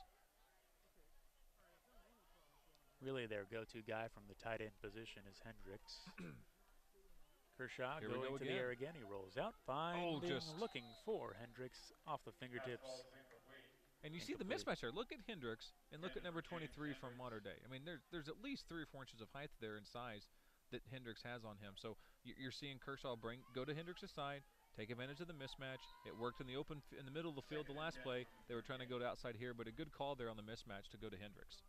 Really, their go-to guy from the tight end position is Hendricks. Kershaw going to the air again. He rolls out, looking for Hendricks off the fingertips. And you see the mismatch there. Look at Hendricks and look at number 23 from Mater Dei. I mean, there's at least 3 or 4 inches of height there in size that Hendricks has on him. So you're seeing Kershaw go to Hendricks' side, take advantage of the mismatch. It worked in the middle of the field the last play. They were trying to go to outside here, but a good call there on the mismatch to go to Hendricks.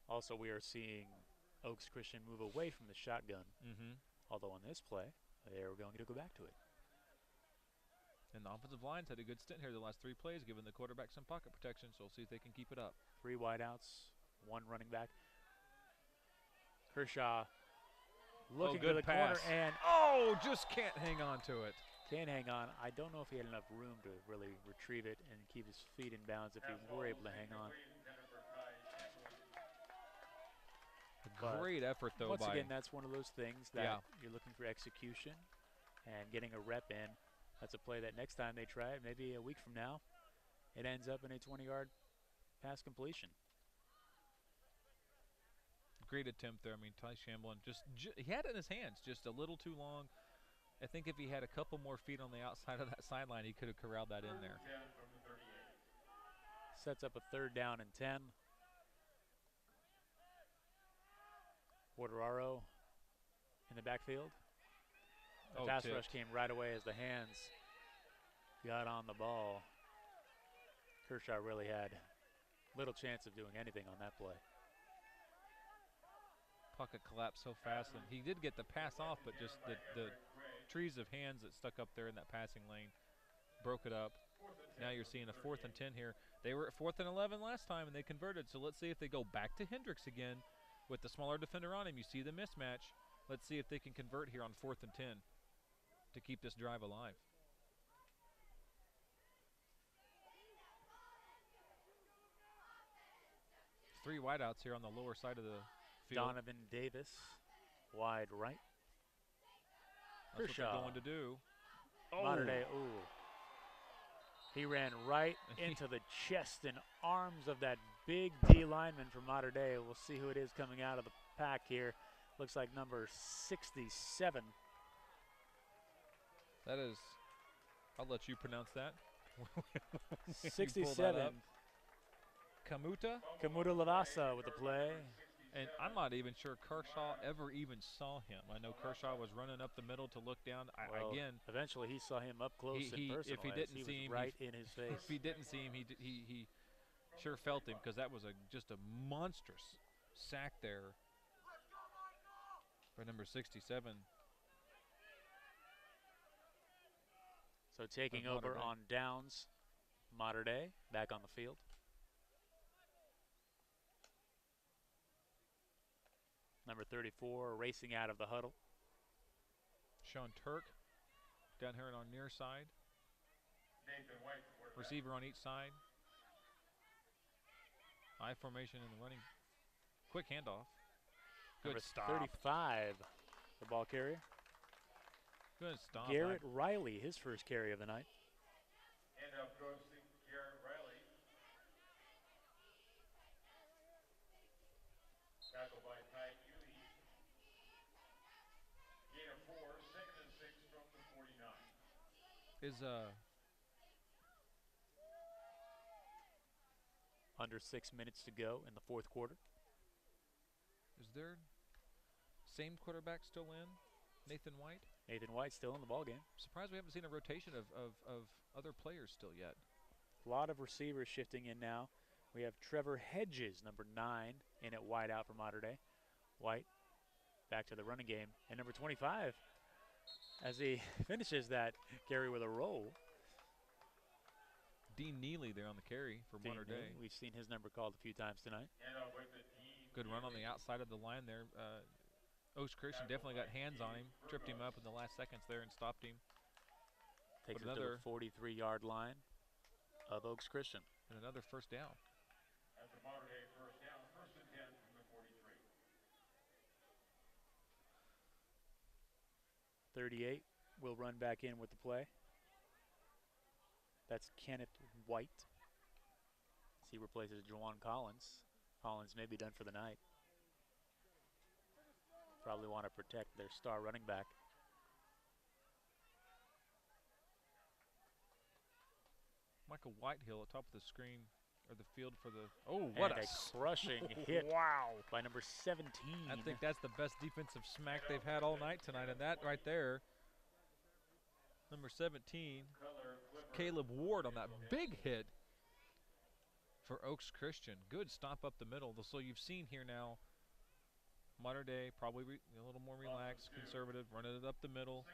Also, we are seeing Oaks Christian move away from the shotgun. Although on this play, they are going to go back to it. And the offensive line's had a good stint here the last 3 plays, giving the quarterback some pocket protection, so we'll see if they can keep it up. 3 wideouts, 1 running back. Kershaw looking to the corner and just can't hang on to it. Can't hang on. I don't know if he had enough room to really retrieve it and keep his feet in bounds if he were able to hang on. Great effort, though. Once again, that's one of those things that you're looking for execution and getting a rep in. That's a play that next time they try it, maybe a week from now, it ends up in a 20-yard pass completion. Great attempt there. I mean, Ty Shamblin he had it in his hands, just a little too long. I think if he had a couple more feet on the outside of that sideline, he could have corralled that in there. Sets up a 3rd down and 10. Quartararo in the backfield. The pass rush came right away as the hands got on the ball. Kershaw really had little chance of doing anything on that play. Pocket collapsed so fast, and he did get the pass off, but just the trees of hands that stuck up there in that passing lane broke it up. Now you're seeing a 4th and 10 here. They were at 4th and 11 last time, and they converted. So let's see if they go back to Hendricks again with the smaller defender on him. You see the mismatch. Let's see if they can convert here on 4th and 10 to keep this drive alive. Three wideouts here on the lower side of the field. Donovan Davis, wide right. That's Kershaw. what they're going to do. Mater Dei, ooh. He ran right into the chest and arms of that big D lineman from Mater Dei. We'll see who it is coming out of the pack here. Looks like number 67. That is, I'll let you pronounce that. 67. Kamuta Lavasa with the play. And I'm not even sure Kershaw ever even saw him. I know Kershaw was running up the middle to look down. Again, eventually he saw him up close and personal. If he didn't see him, right in his face. If he didn't see him, he sure felt him, because that was just a monstrous sack there for number 67. So taking over on downs, Mater Dei back on the field. Number 34 racing out of the huddle. Sean Turk down here on near side. Receiver on each side. I formation in the running. Quick handoff. Good stop. 35, the ball carrier. Good stop. Garrett Riley, his first carry of the night. Handoff goes to Garrett Riley. Tackle by Ty Ely. Gain of 4, 2nd and 6 from the 49. Is under 6 minutes to go in the 4th quarter. Is their same quarterback still in? Nathan White? Nathan White still in the ballgame. Surprised we haven't seen a rotation of other players still yet. A lot of receivers shifting in now. We have Trevor Hedges, number 9, in at wide out for Mater Dei. White back to the running game. And number 25, as he finishes that carry with a roll. Dean Neely there on the carry for Mater Dei. We've seen his number called a few times tonight. Good run on the outside of the line there. Oaks Christian definitely got hands on him, tripped him up in the last seconds there and stopped him. Takes it to the 43-yard line of Oaks Christian. And another first down. That's a Mater Dei first down, 1st and 10 from the 43. 38 will run back in with the play. That's Kenneth White. As he replaces Juwan Collins. Collins may be done for the night. Probably want to protect their star running back. Michael Whitehill at top of the screen, or the field for the, what a crushing hit. Wow. By number 17. I think that's the best defensive smack they've had all night tonight, and that right there, number 17, Caleb Ward on that big hit for Oaks Christian. Good stop up the middle. So you've seen here now, Mater Dei probably a little more relaxed, conservative, running it up the middle.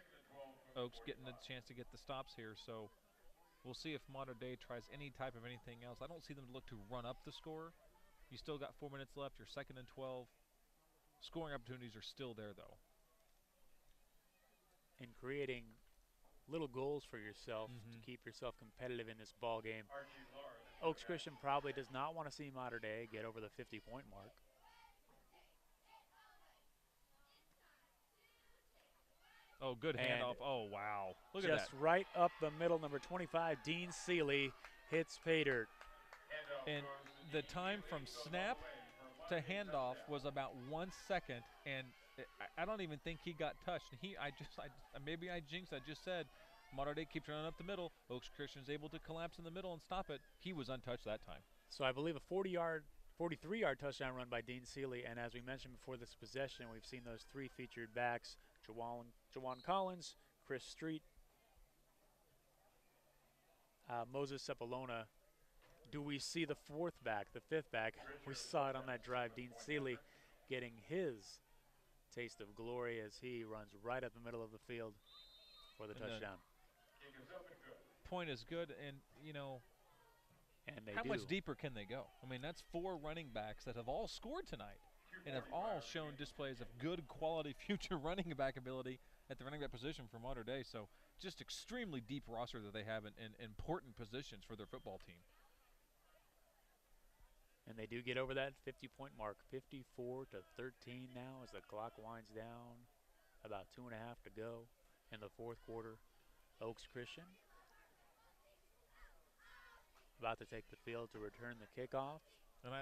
Oaks getting a chance to get the stops here. So we'll see if Mater Dei tries any type of anything else. I don't see them look to run up the score. You still got 4 minutes left. You're 2nd and 12. Scoring opportunities are still there, though. And creating little goals for yourself to keep yourself competitive in this ball game. Oaks Christian probably does not want to see Mater Dei get over the 50-point mark. Oh, good handoff. Oh, wow. Look at that. Just right up the middle, number 25, Dean Seeley hits pay dirt. And the time from snap to handoff was about 1 second, and I don't even think he got touched. Maybe I jinxed. I just said Mater Dei keeps running up the middle. Oaks Christian's able to collapse in the middle and stop it. He was untouched that time. So I believe a 43-yard touchdown run by Dean Seeley. And as we mentioned before this possession, we've seen those 3 featured backs: Juwan Collins, Chris Street, Moses Cepolona do we see the fourth back, the fifth back? We saw it on that drive. Dean Seeley getting his taste of glory as he runs right up the middle of the field for the touchdown. Point is good, and you know, how much deeper can they go? I mean, that's 4 running backs that have all scored tonight and have all shown displays of good quality future running back ability at the running back position for Mater Dei. So just extremely deep roster that they have in important positions for their football team. And they do get over that 50-point mark, 54-13 now as the clock winds down. About 2.5 to go in the fourth quarter. Oaks Christian about to take the field to return the kickoff. And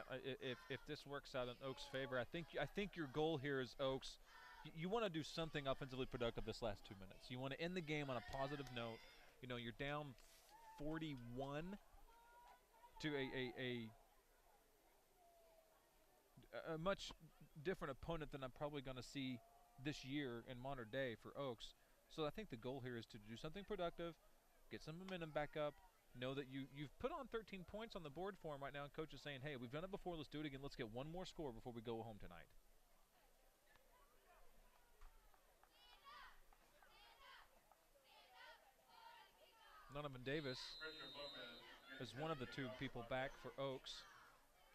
if this works out in Oaks' favor, I think your goal here is Oaks. You want to do something offensively productive this last 2 minutes. You want to end the game on a positive note. You know, you're down 41 to a much different opponent than I'm probably going to see this year in Mater Dei for Oaks. So I think the goal here is to do something productive, get some momentum back up, know that you've put on 13 points on the board for them right now, and coach is saying, hey, we've done it before, let's do it again, let's get one more score before we go home tonight. Donovan Davis is one of the 2 people back for Oaks,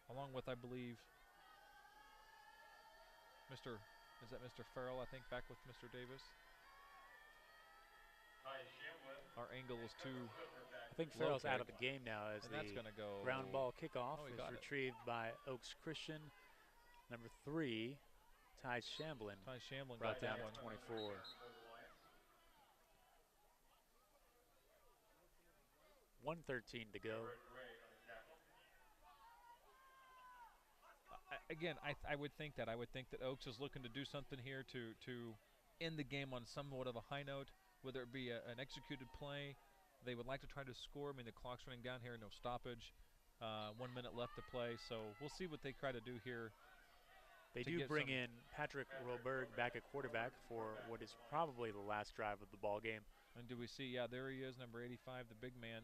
along with, I believe, is that Mr. Farrell, I think, back with Mr. Davis? Our angle is too I think Farrell's out of the game now as that's going to go ground ball kickoff is retrieved by Oaks Christian. Number 3, Ty Shamblin. Brought down to 24. .113 to go. Again, I would think that. I would think that Oaks is looking to do something here to end the game on somewhat of a high note, whether it be an executed play. They would like to try to score. I mean, the clock's running down here, no stoppage. 1 minute left to play, so we'll see what they try to do here. They do bring in Patrick Roberg back at quarterback for what is probably the last drive of the ball game. And do we see, yeah, there he is, number 85, the big man.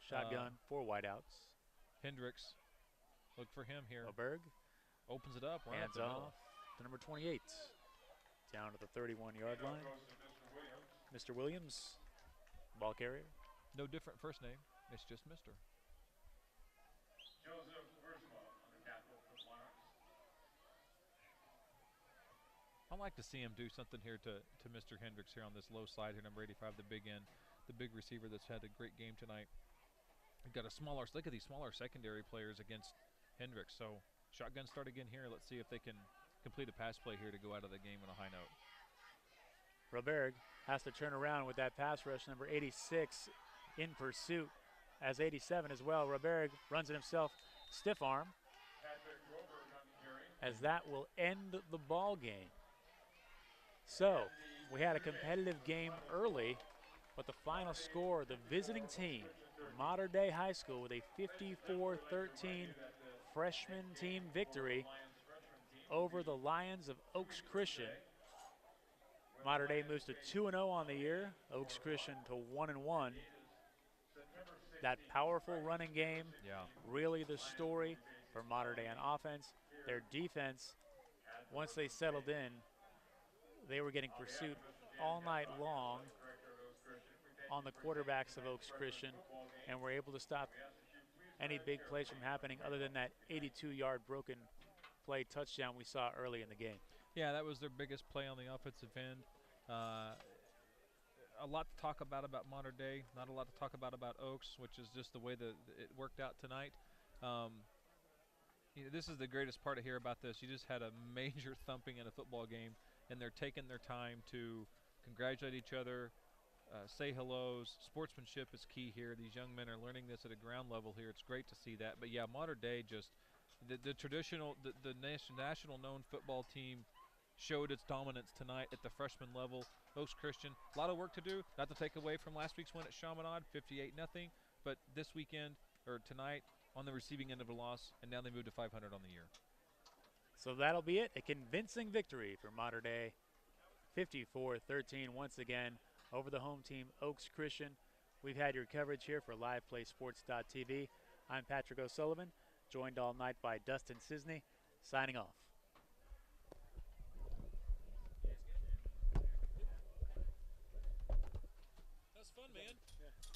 Shotgun, 4 wideouts. Hendricks, look for him here. Roberg opens it up. Right hands off to number 28. Down to the 31-yard line. Mr. Williams, ball carrier. No different first name. It's just Mr. I like to see him do something here to Mr. Hendricks here on this low side here, number 85, the big end, the big receiver that's had a great game tonight. We've got a smaller, look at these smaller secondary players against Hendricks. So shotgun start again here. Let's see if they can complete a pass play here to go out of the game on a high note. Roberg has to turn around with that pass rush, number 86 in pursuit as 87 as well. Roberg runs it himself, stiff arm, as that will end the ball game. So we had a competitive game early, but the final score, the visiting team, Mater Dei High School, with a 54-13 freshman team victory over the Lions of Oaks Christian. Mater Dei moves to 2-0 on the year, Oaks Christian to 1-1. That powerful running game, really the story for Mater Dei on offense. Their defense, once they settled in, they were getting pursuit all night long on the quarterbacks of Oaks Christian and were able to stop any big plays from happening other than that 82-yard broken play touchdown we saw early in the game. Yeah, that was their biggest play on the offensive end. A lot to talk about Mater Dei, not a lot to talk about Oaks, which is just the way that it worked out tonight. You know, this is the greatest part of here about this. You just had a major thumping in a football game, and they're taking their time to congratulate each other, say hellos. Sportsmanship is key here. These young men are learning this at a ground level here. It's great to see that. But, yeah, Mater Dei just the traditional, the national known football team showed its dominance tonight at the freshman level. Oaks Christian, a lot of work to do. Not to take away from last week's win at Chaminade, 58-0. But this weekend, or tonight, on the receiving end of a loss, and now they move to 500 on the year. So that'll be it. A convincing victory for Mater Dei, 54-13 once again over the home team, Oaks Christian. We've had your coverage here for LivePlaySports.tv. I'm Patrick O'Sullivan, joined all night by Dustin Cisney, signing off. That's fun, man. Yeah.